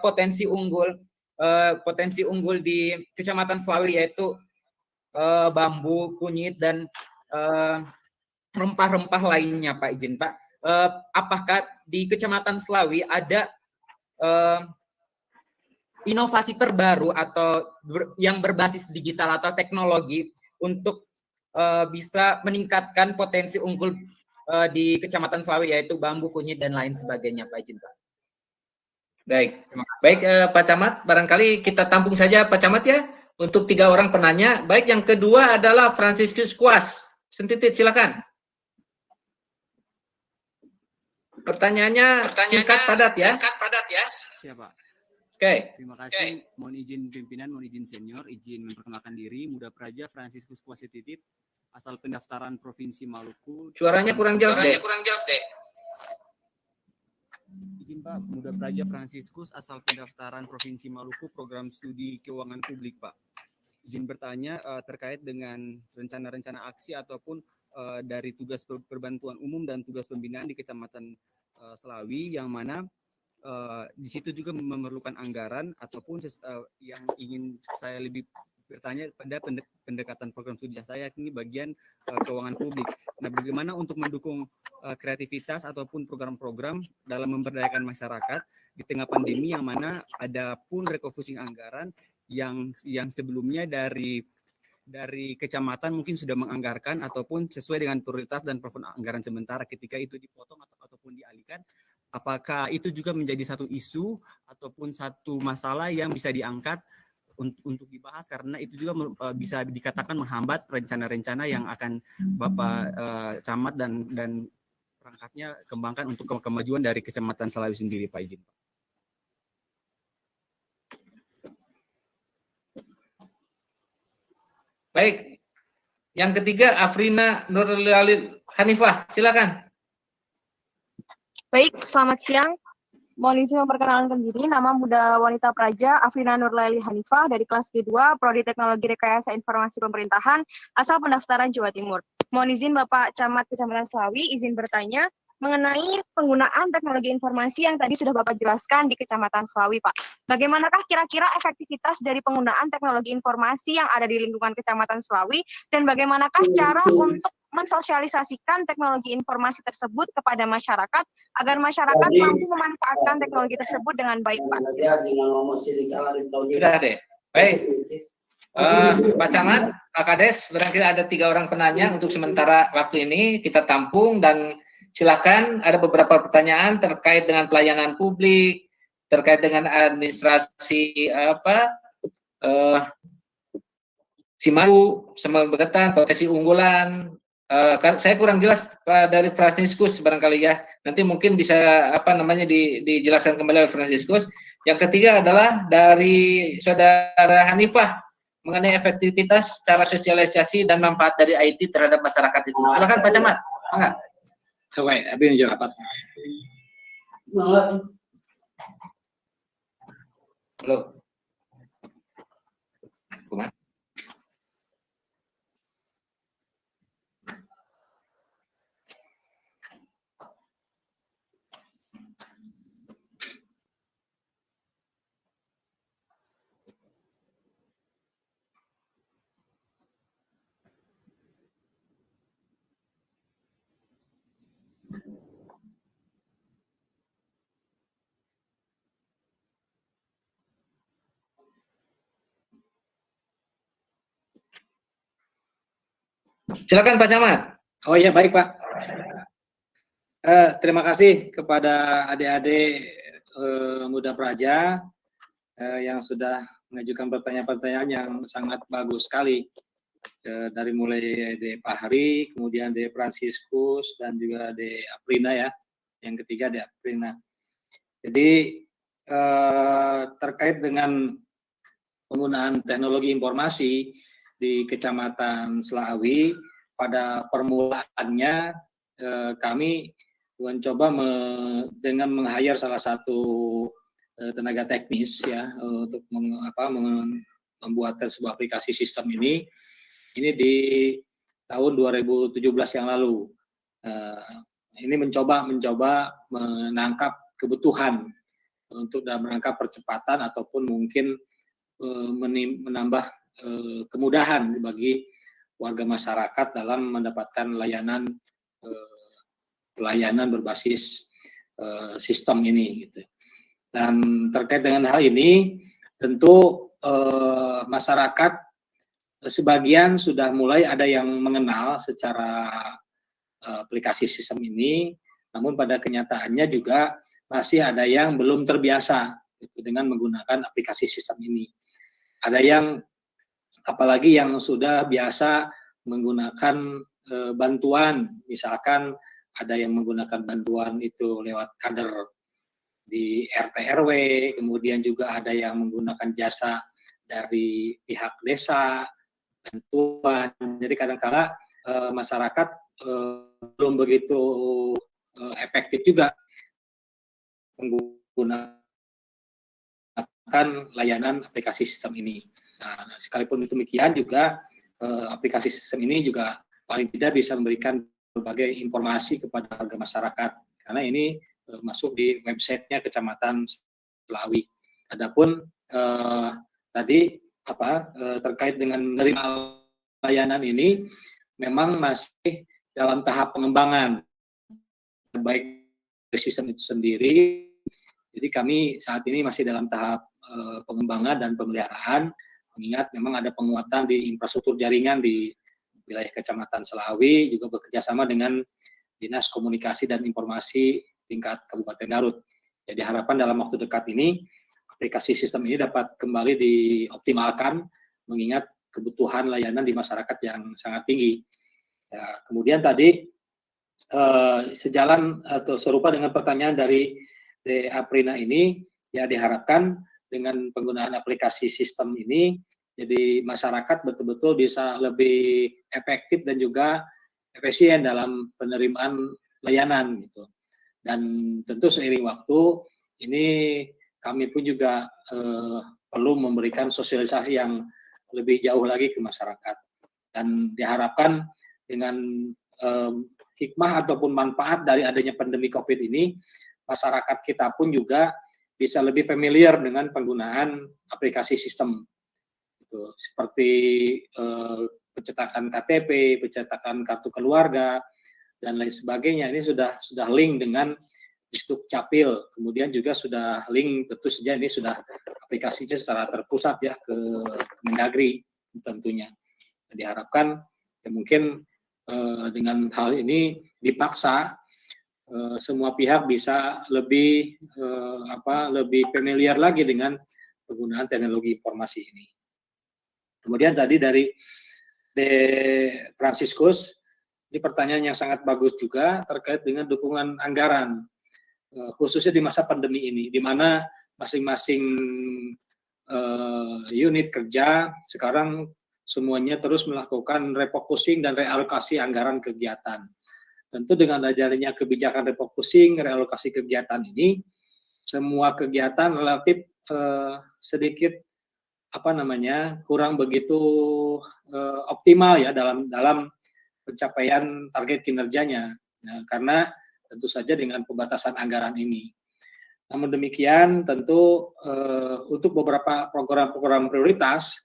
Speaker 5: potensi unggul di Kecamatan Slawi, yaitu bambu, kunyit, dan rempah-rempah lainnya, Pak. Izin Pak, apakah di Kecamatan Slawi ada inovasi terbaru atau yang berbasis digital atau teknologi untuk bisa meningkatkan potensi unggul di Kecamatan Slawi, yaitu bambu, kunyit, dan lain sebagainya, Pak. Izin Pak.
Speaker 2: Baik, Pak Camat, barangkali kita tampung saja Pak Camat ya, untuk 3 orang penanya. Baik, yang kedua adalah Franciscus Kuas. Sentitit, silakan. Pertanyaannya singkat padat ya.
Speaker 6: Siap, Pak.
Speaker 2: Oke.
Speaker 6: Terima kasih. Mohon izin pimpinan, mohon izin senior, izin memperkenalkan diri. Muda Praja Franciscus Kuas Titit, asal pendaftaran Provinsi Maluku.
Speaker 2: Suaranya kurang jelas deh.
Speaker 6: Izin Pak, Muda Praja Franciscus asal pendaftaran Provinsi Maluku, program studi keuangan publik, Pak. izin bertanya terkait dengan rencana-rencana aksi ataupun dari tugas perbantuan umum dan tugas pembinaan di Kecamatan Selawi, yang mana di situ juga memerlukan anggaran ataupun yang ingin saya lebih bertanya pada pendekatan program studi saya ini bagian keuangan publik. Nah, bagaimana untuk mendukung kreativitas ataupun program-program dalam memberdayakan masyarakat di tengah pandemi, yang mana ada pun refocusing anggaran yang sebelumnya dari kecamatan mungkin sudah menganggarkan ataupun sesuai dengan prioritas dan plafon anggaran sementara, ketika itu dipotong ataupun dialihkan, apakah itu juga menjadi satu isu ataupun satu masalah yang bisa diangkat untuk dibahas, karena itu juga bisa dikatakan menghambat rencana-rencana yang akan Bapak Camat dan perangkatnya kembangkan untuk kemajuan dari Kecamatan Selawi sendiri, Pak, izin.
Speaker 2: Baik, yang ketiga Afrina Nurlialin Hanifah, silakan.
Speaker 7: Baik, selamat siang. Mohon izin memperkenalkan diri, nama Muda Wanita Praja Afrina Nurlaili Hanifah dari kelas G2, Prodi Teknologi Rekayasa Informasi Pemerintahan, asal pendaftaran Jawa Timur. Mohon izin Bapak Camat Kecamatan Selawi, izin bertanya mengenai penggunaan teknologi informasi yang tadi sudah Bapak jelaskan di Kecamatan Selawi, Pak. Bagaimanakah kira-kira efektivitas dari penggunaan teknologi informasi yang ada di lingkungan Kecamatan Selawi, dan bagaimanakah cara untuk mensosialisasikan teknologi informasi tersebut kepada masyarakat agar masyarakat mampu memanfaatkan teknologi tersebut dengan baik, Pak?
Speaker 2: Sudah deh. Baik. Pak Camat, Pak Kades, barangkali ada 3 orang penanya untuk sementara waktu ini kita tampung, dan silakan ada beberapa pertanyaan terkait dengan pelayanan publik, terkait dengan administrasi Simaru, Semebegatan, potensi unggulan. Saya kurang jelas dari Fransiskus barangkali ya. Nanti mungkin bisa dijelaskan kembali oleh Fransiskus. Yang ketiga adalah dari Saudara Hanifah mengenai efektivitas cara sosialisasi dan manfaat dari IT terhadap masyarakat itu. Silakan Pak Camat. Enggak.
Speaker 1: Baik, abin jawab.
Speaker 2: Halo. Kumat. Silakan Pak Camat.
Speaker 1: Oh iya, baik Pak. Terima kasih kepada adik-adik Muda Praja yang sudah mengajukan pertanyaan-pertanyaan yang sangat bagus sekali. Dari mulai De Pak Hari, kemudian De Fransiskus, dan juga De Aprina ya. Yang ketiga De Aprina. Jadi terkait dengan penggunaan teknologi informasi di Kecamatan Selawi, pada permulaannya kami mencoba dengan meng-hire salah satu tenaga teknis ya untuk membuatkan sebuah aplikasi sistem ini di tahun 2017 yang lalu. Ini mencoba menangkap kebutuhan untuk dalam rangka percepatan ataupun mungkin menambah kemudahan bagi warga masyarakat dalam mendapatkan pelayanan berbasis sistem ini gitu. Dan terkait dengan hal ini tentu masyarakat sebagian sudah mulai ada yang mengenal secara aplikasi sistem ini, namun pada kenyataannya juga masih ada yang belum terbiasa gitu, dengan menggunakan aplikasi sistem ini. Ada yang apalagi yang sudah biasa menggunakan bantuan, misalkan ada yang menggunakan bantuan itu lewat kader di RT RW, kemudian juga ada yang menggunakan jasa dari pihak desa, bantuan. Jadi kadang-kala masyarakat belum begitu efektif juga menggunakan layanan aplikasi sistem ini. Nah, sekalipun demikian juga aplikasi sistem ini juga paling tidak bisa memberikan berbagai informasi kepada warga masyarakat, karena ini masuk di websitenya Kecamatan Selawi. Adapun tadi terkait dengan menerima layanan ini memang masih dalam tahap pengembangan, baik sistem itu sendiri. Jadi kami saat ini masih dalam tahap pengembangan dan pemeliharaan, mengingat memang ada penguatan di infrastruktur jaringan di wilayah Kecamatan Selawi, juga bekerjasama dengan Dinas Komunikasi dan Informasi tingkat Kabupaten Garut. Jadi harapan dalam waktu dekat ini aplikasi sistem ini dapat kembali dioptimalkan, mengingat kebutuhan layanan di masyarakat yang sangat tinggi. Ya, kemudian tadi sejalan atau serupa dengan pertanyaan dari Aprina ini, ya diharapkan dengan penggunaan aplikasi sistem ini, jadi masyarakat betul-betul bisa lebih efektif dan juga efisien dalam penerimaan layanan gitu. Dan tentu seiring waktu ini kami pun juga perlu memberikan sosialisasi yang lebih jauh lagi ke masyarakat. Dan diharapkan dengan hikmah ataupun manfaat dari adanya pandemi COVID ini, masyarakat kita pun juga bisa lebih familiar dengan penggunaan aplikasi sistem. Seperti pencetakan KTP, pencetakan kartu keluarga, dan lain sebagainya. Ini sudah link dengan Disduk Capil, kemudian juga sudah link, tentu saja ini sudah aplikasinya secara terpusat ya ke Kemendagri tentunya. Diharapkan ya mungkin dengan hal ini dipaksa semua pihak bisa lebih lebih familiar lagi dengan penggunaan teknologi informasi ini. Kemudian tadi dari De Franciscus, ini pertanyaan yang sangat bagus juga terkait dengan dukungan anggaran, khususnya di masa pandemi ini, di mana masing-masing unit kerja sekarang semuanya terus melakukan refocusing dan realokasi anggaran kegiatan. Tentu dengan adanya kebijakan refocusing, realokasi kegiatan ini, semua kegiatan relatif sedikit kurang begitu optimal ya dalam pencapaian target kinerjanya. Nah, karena tentu saja dengan pembatasan anggaran ini. Namun demikian tentu untuk beberapa program-program prioritas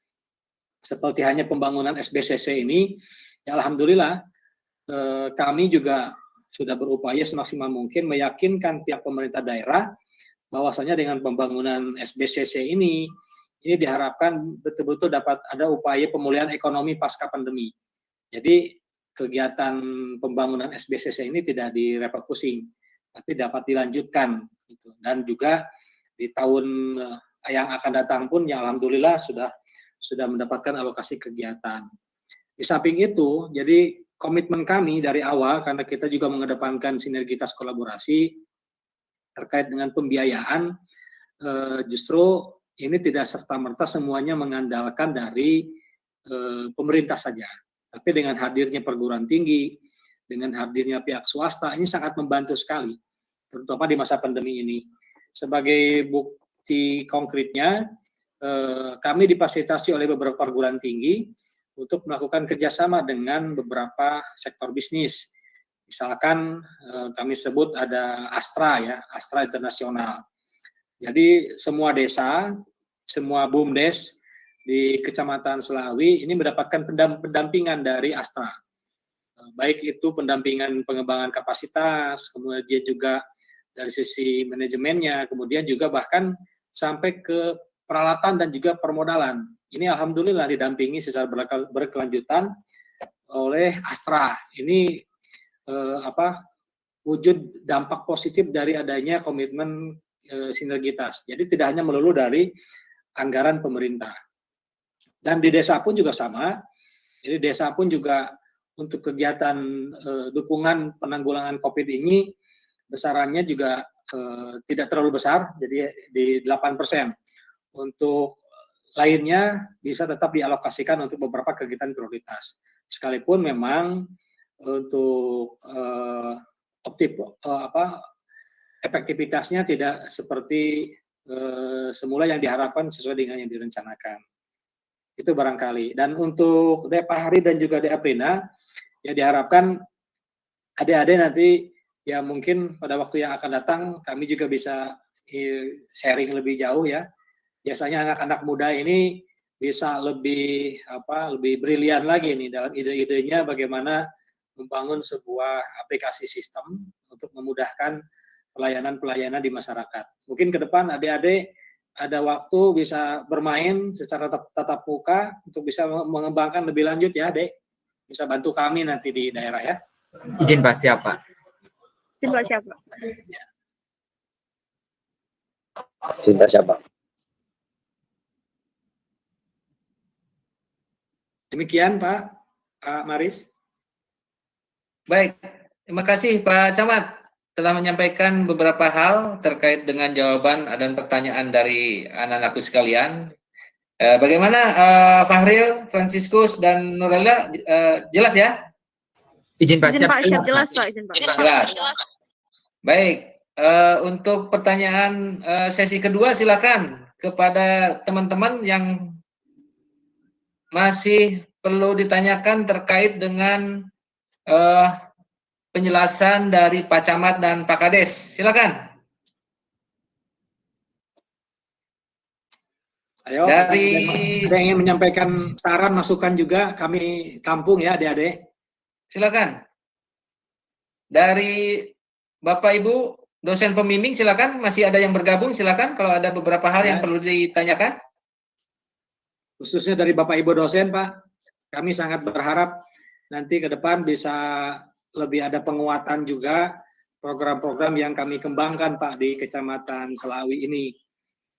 Speaker 1: seperti hanya pembangunan SBCC ini, ya alhamdulillah kami juga sudah berupaya semaksimal mungkin meyakinkan pihak pemerintah daerah bahwasanya dengan pembangunan SBCC ini diharapkan betul-betul dapat ada upaya pemulihan ekonomi pasca pandemi. Jadi kegiatan pembangunan SBCC ini tidak direfocusing, tapi dapat dilanjutkan. Gitu. Dan juga di tahun yang akan datang pun ya alhamdulillah sudah mendapatkan alokasi kegiatan. Di samping itu, jadi komitmen kami dari awal, karena kita juga mengedepankan sinergitas kolaborasi terkait dengan pembiayaan, justru ini tidak serta-merta semuanya mengandalkan dari pemerintah saja. Tapi dengan hadirnya perguruan tinggi, dengan hadirnya pihak swasta, ini sangat membantu sekali, terutama di masa pandemi ini. Sebagai bukti konkretnya, kami difasilitasi oleh beberapa perguruan tinggi untuk melakukan kerjasama dengan beberapa sektor bisnis. Misalkan kami sebut ada Astra ya, Astra Internasional. Jadi semua desa, semua BUMDes di Kecamatan Selawi ini mendapatkan pendampingan dari Astra. Baik itu pendampingan pengembangan kapasitas, kemudian juga dari sisi manajemennya, kemudian juga bahkan sampai ke peralatan dan juga permodalan. Ini alhamdulillah didampingi secara berkelanjutan oleh Astra. Ini wujud dampak positif dari adanya komitmen sinergitas. Jadi tidak hanya melulu dari anggaran pemerintah. Dan di desa pun juga sama. Jadi desa pun juga untuk kegiatan dukungan penanggulangan COVID ini besarannya juga tidak terlalu besar, jadi di 8%. Untuk lainnya bisa tetap dialokasikan untuk beberapa kegiatan prioritas. Sekalipun memang untuk efektivitasnya tidak seperti semula yang diharapkan sesuai dengan yang direncanakan. Itu barangkali. Dan untuk Dek Fahri dan juga Dek Aprina, ya diharapkan adik-adik nanti ya mungkin pada waktu yang akan datang kami juga bisa sharing lebih jauh ya. Biasanya anak-anak muda ini bisa lebih lebih brilian lagi nih dalam ide-idenya bagaimana membangun sebuah aplikasi sistem untuk memudahkan pelayanan-pelayanan di masyarakat. Mungkin ke depan adik-adik ada waktu bisa bermain secara tatap muka untuk bisa mengembangkan lebih lanjut ya, Dek. Bisa bantu kami nanti di daerah ya.
Speaker 5: Izin Pak, siapa?
Speaker 7: Izin Pak siapa?
Speaker 8: Cinta siapa?
Speaker 1: Demikian Pak Maris.
Speaker 2: Baik, terima kasih Pak Camat telah menyampaikan beberapa hal terkait dengan jawaban dan pertanyaan dari anak-anakku sekalian. Bagaimana Fahril, Franciscus, dan Nurella, jelas ya?
Speaker 5: Izin Pak,
Speaker 7: Izin Pak siap, jelas Pak, izin Pak.
Speaker 2: Jelas. Baik, untuk pertanyaan sesi kedua silakan kepada teman-teman yang masih perlu ditanyakan terkait dengan penjelasan dari Pak Camat dan Pak Kades. Silakan.
Speaker 1: Ayo, ada yang ingin menyampaikan saran, masukan juga kami tampung ya adik-adik.
Speaker 2: Silakan. Dari Bapak Ibu dosen pembimbing silakan, masih ada yang bergabung silakan kalau ada beberapa hal yang perlu ditanyakan.
Speaker 1: Khususnya dari Bapak Ibu dosen, Pak, kami sangat berharap nanti ke depan bisa lebih ada penguatan juga program-program yang kami kembangkan, Pak, di Kecamatan Selawi ini.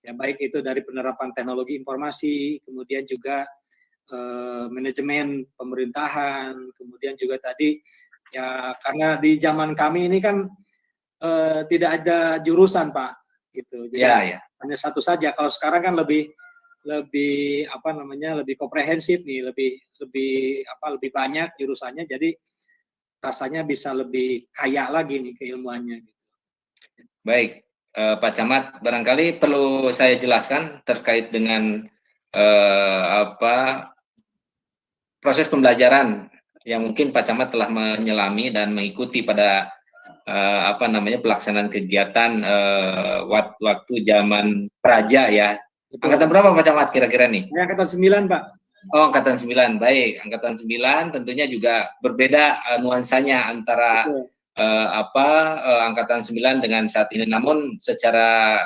Speaker 1: Ya, baik itu dari penerapan teknologi informasi, kemudian juga manajemen pemerintahan, kemudian juga tadi ya karena di zaman kami ini kan tidak ada jurusan, Pak, gitu. Jadi hanya satu saja. Kalau sekarang kan lebih lebih komprehensif nih, lebih banyak jurusannya, jadi rasanya bisa lebih kaya lagi nih keilmuannya.
Speaker 2: Baik, Pak Camat, barangkali perlu saya jelaskan terkait dengan proses pembelajaran yang mungkin Pak Camat telah menyelami dan mengikuti pada pelaksanaan kegiatan waktu zaman Praja ya.
Speaker 1: Betul.
Speaker 2: Angkatan berapa Pak Camat kira-kira nih?
Speaker 1: Angkatan 9, Pak.
Speaker 2: Oh, angkatan 9. Baik, angkatan 9 tentunya juga berbeda nuansanya antara angkatan 9 dengan saat ini. Namun secara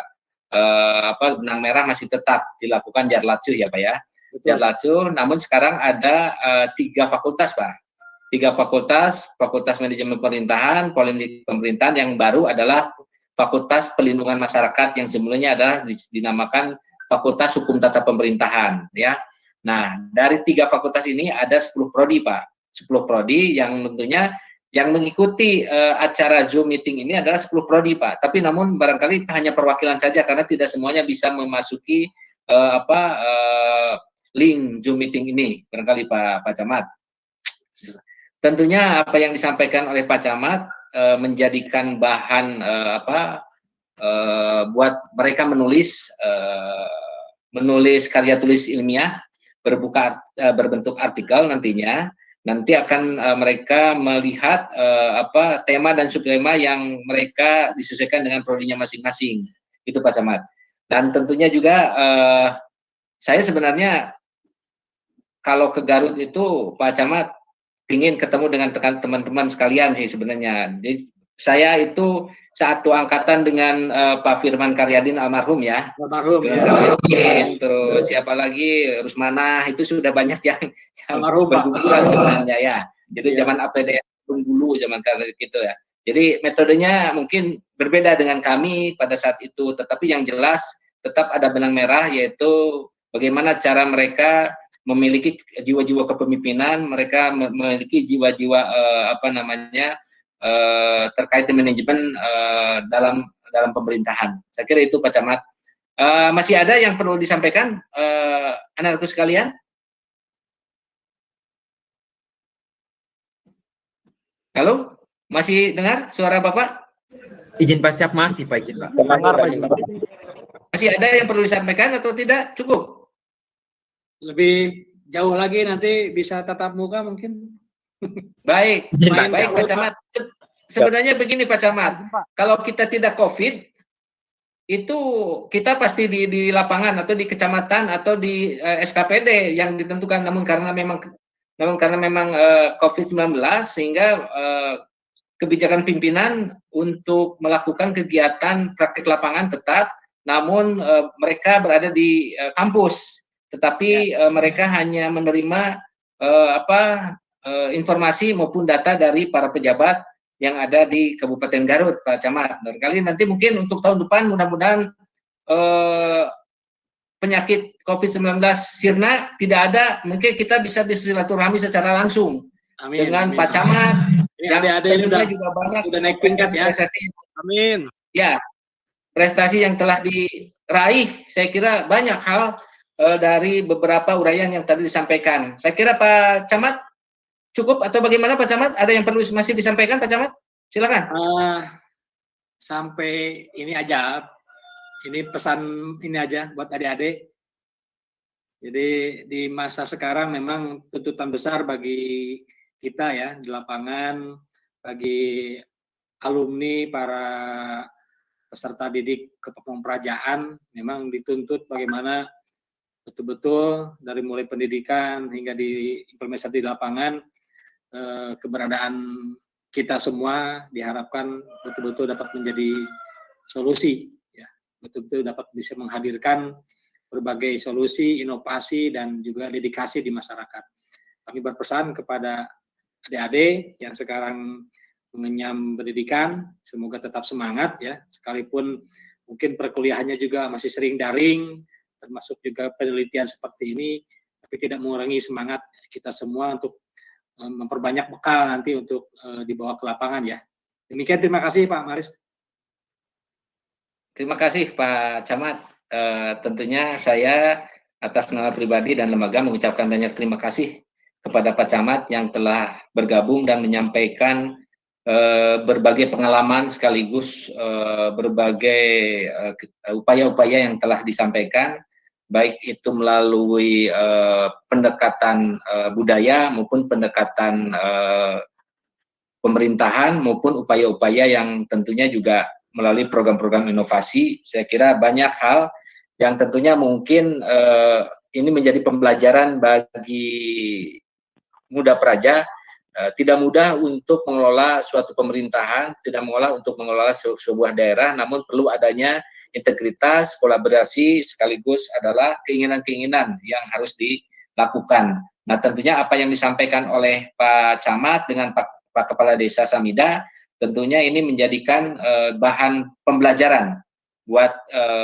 Speaker 2: benang merah masih tetap dilakukan Jarlatsu ya, Pak ya. Jarlatsu, namun sekarang ada 3 fakultas, Pak. 3 fakultas, Fakultas Manajemen Pemerintahan, Politik Pemerintahan, yang baru adalah Fakultas Pelindungan Masyarakat yang sebelumnya adalah dinamakan Fakultas Hukum Tata Pemerintahan ya. Nah, dari 3 fakultas ini ada 10 prodi, Pak. 10 prodi yang tentunya yang mengikuti acara Zoom meeting ini adalah 10 prodi, Pak. Tapi namun barangkali hanya perwakilan saja karena tidak semuanya bisa memasuki link Zoom meeting ini, barangkali Pak Camat. Tentunya apa yang disampaikan oleh Pak Camat menjadikan bahan buat mereka menulis karya tulis ilmiah berbentuk artikel nantinya. Nanti akan mereka melihat tema dan subtema yang mereka disesuaikan dengan prodinya masing-masing. Itu Pak Camat. Dan tentunya juga saya sebenarnya kalau ke Garut itu Pak Camat ingin ketemu dengan teman-teman sekalian sih sebenarnya. Jadi saya itu satu angkatan dengan Pak Firman Karyadin almarhum ya.
Speaker 1: Almarhum ya.
Speaker 2: Terus siapa lagi, Rusmana, itu sudah banyak yang
Speaker 1: almarhum
Speaker 2: berguguran sebenarnya ya. Jadi zaman APDN dulu zaman gitu ya. Jadi metodenya mungkin berbeda dengan kami pada saat itu, tetapi yang jelas tetap ada benang merah, yaitu bagaimana cara mereka memiliki jiwa-jiwa kepemimpinan, mereka memiliki jiwa-jiwa terkait dengan manajemen dalam pemerintahan. Saya kira itu Pak Camat. Masih ada yang perlu disampaikan anak-anakku sekalian? Halo, masih dengar suara Bapak?
Speaker 5: Izin Pak, siap masih Pak, izin Pak.
Speaker 2: Masih ada yang perlu disampaikan atau tidak? Cukup?
Speaker 1: lebih jauh lagi nanti bisa tatap muka mungkin.
Speaker 2: Baik,
Speaker 1: Main
Speaker 2: baik Pak
Speaker 1: jauh,
Speaker 2: Camat. Sebenarnya begini Pak Camat, kalau kita tidak COVID, itu kita pasti di lapangan atau di kecamatan atau di SKPD yang ditentukan. Namun karena memang COVID-19 sehingga kebijakan pimpinan untuk melakukan kegiatan praktik lapangan tetap, namun mereka berada di kampus, tetapi mereka hanya menerima informasi maupun data dari para pejabat yang ada di Kabupaten Garut, Pak Camat. Barangkali nanti mungkin untuk tahun depan mudah-mudahan penyakit COVID-19 sirna tidak ada, mungkin kita bisa bersilaturahmi secara langsung dengan Pak Camat.
Speaker 1: Yang ada ini
Speaker 2: juga banyak
Speaker 1: udah naik tingkat ya.
Speaker 6: Amin.
Speaker 2: Ya, prestasi yang telah diraih, saya kira banyak hal dari beberapa uraian yang tadi disampaikan. Saya kira Pak Camat cukup atau bagaimana Pak Camat? Ada yang perlu masih disampaikan Pak Camat? Silakan.
Speaker 1: Sampai ini aja, ini pesan ini aja buat adik-adik. Jadi di masa sekarang memang tuntutan besar bagi kita ya di lapangan, bagi alumni, para peserta didik kepemudaan memang dituntut bagaimana betul-betul dari mulai pendidikan hingga diimplementasi di lapangan, keberadaan kita semua diharapkan betul-betul dapat menjadi solusi, ya, betul-betul dapat bisa menghadirkan berbagai solusi, inovasi dan juga dedikasi di masyarakat. Kami berpesan kepada adik-adik yang sekarang mengenyam pendidikan, semoga tetap semangat ya, sekalipun mungkin perkuliahannya juga masih sering daring, termasuk juga penelitian seperti ini, tapi tidak mengurangi semangat kita semua untuk memperbanyak bekal nanti untuk dibawa ke lapangan ya. Demikian, terima kasih Pak Maris.
Speaker 2: Terima kasih Pak Camat. Tentunya saya atas nama pribadi dan lembaga mengucapkan banyak terima kasih kepada Pak Camat yang telah bergabung dan menyampaikan berbagai pengalaman sekaligus berbagai upaya-upaya yang telah disampaikan, baik itu melalui pendekatan budaya maupun pendekatan pemerintahan maupun upaya-upaya yang tentunya juga melalui program-program inovasi. Saya kira banyak hal yang tentunya mungkin ini menjadi pembelajaran bagi muda praja. Tidak mudah untuk mengelola suatu pemerintahan, tidak mudah untuk mengelola sebuah daerah, namun perlu adanya integritas, kolaborasi, sekaligus adalah keinginan-keinginan yang harus dilakukan. Nah, tentunya apa yang disampaikan oleh Pak Camat dengan Pak Kepala Desa Samida, tentunya ini menjadikan bahan pembelajaran buat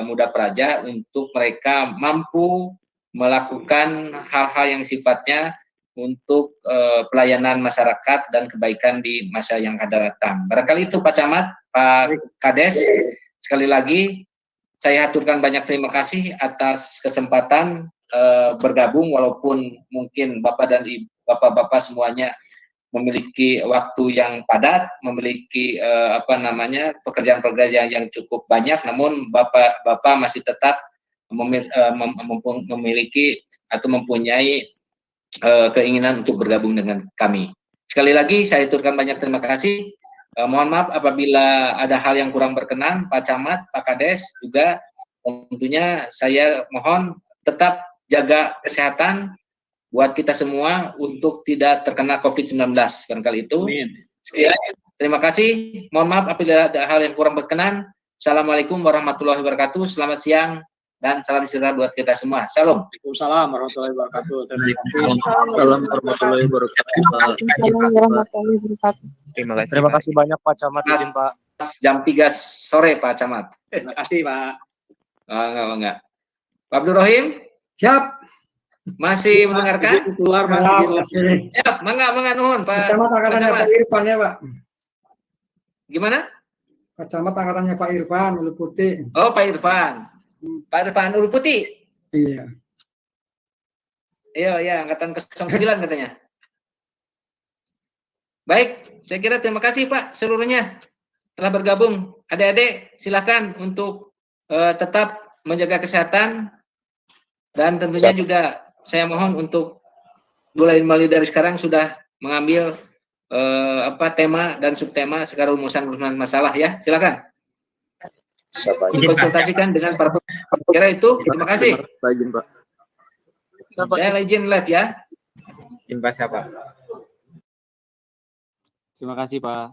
Speaker 2: muda praja untuk mereka mampu melakukan hal-hal yang sifatnya untuk pelayanan masyarakat dan kebaikan di masa yang akan datang. Barangkali itu Pak Camat, Pak Kades, sekali lagi saya aturkan banyak terima kasih atas kesempatan bergabung, walaupun mungkin Bapak dan Ibu, Bapak-bapak semuanya memiliki waktu yang padat, memiliki pekerjaan-pekerjaan yang cukup banyak, namun Bapak masih tetap memiliki atau mempunyai keinginan untuk bergabung dengan kami. Sekali lagi saya aturkan banyak terima kasih. Mohon maaf apabila ada hal yang kurang berkenan, Pak Camat, Pak Kades juga tentunya saya mohon tetap jaga kesehatan buat kita semua untuk tidak terkena COVID-19. Barangkali itu. Sekian. Terima kasih. Mohon maaf apabila ada hal yang kurang berkenan. Assalamualaikum warahmatullahi wabarakatuh. Selamat siang dan salam sejahtera buat kita semua. Salam.
Speaker 1: Waalaikumsalam warahmatullahi wabarakatuh.
Speaker 9: Assalamualaikum warahmatullahi wabarakatuh. Terima kasih banyak Pak Camat, izin Pak.
Speaker 2: Jam 3 sore Pak Camat.
Speaker 1: Terima kasih Pak.
Speaker 2: Enggak. Pak Abdul Rohim?
Speaker 10: Siap.
Speaker 2: Masih mendengarkan?
Speaker 1: Keluar
Speaker 2: Siap, mangga nuhun Pak.
Speaker 10: Pak Camat angkatannya Pak Irfan ya Pak.
Speaker 2: Gimana?
Speaker 10: Pak Camat angkatannya Pak Irfan, Ulu Putih.
Speaker 2: Oh Pak Irfan. Pak Irfan Ulu Putih?
Speaker 10: Iya.
Speaker 2: Iya, angkatan ke-9 katanya. Baik, saya kira terima kasih Pak seluruhnya telah bergabung. Adik-adik silakan untuk tetap menjaga kesehatan dan tentunya juga saya mohon untuk mulai dari sekarang sudah mengambil tema dan subtema sekarang rumusan masalah ya. Silakan.
Speaker 8: Siapa?
Speaker 2: Dikonsultasikan dengan para kira itu. Terima kasih.
Speaker 9: Pak.
Speaker 2: Saya izin live ya.
Speaker 5: Izin Pak siapa?
Speaker 6: Terima kasih Pak.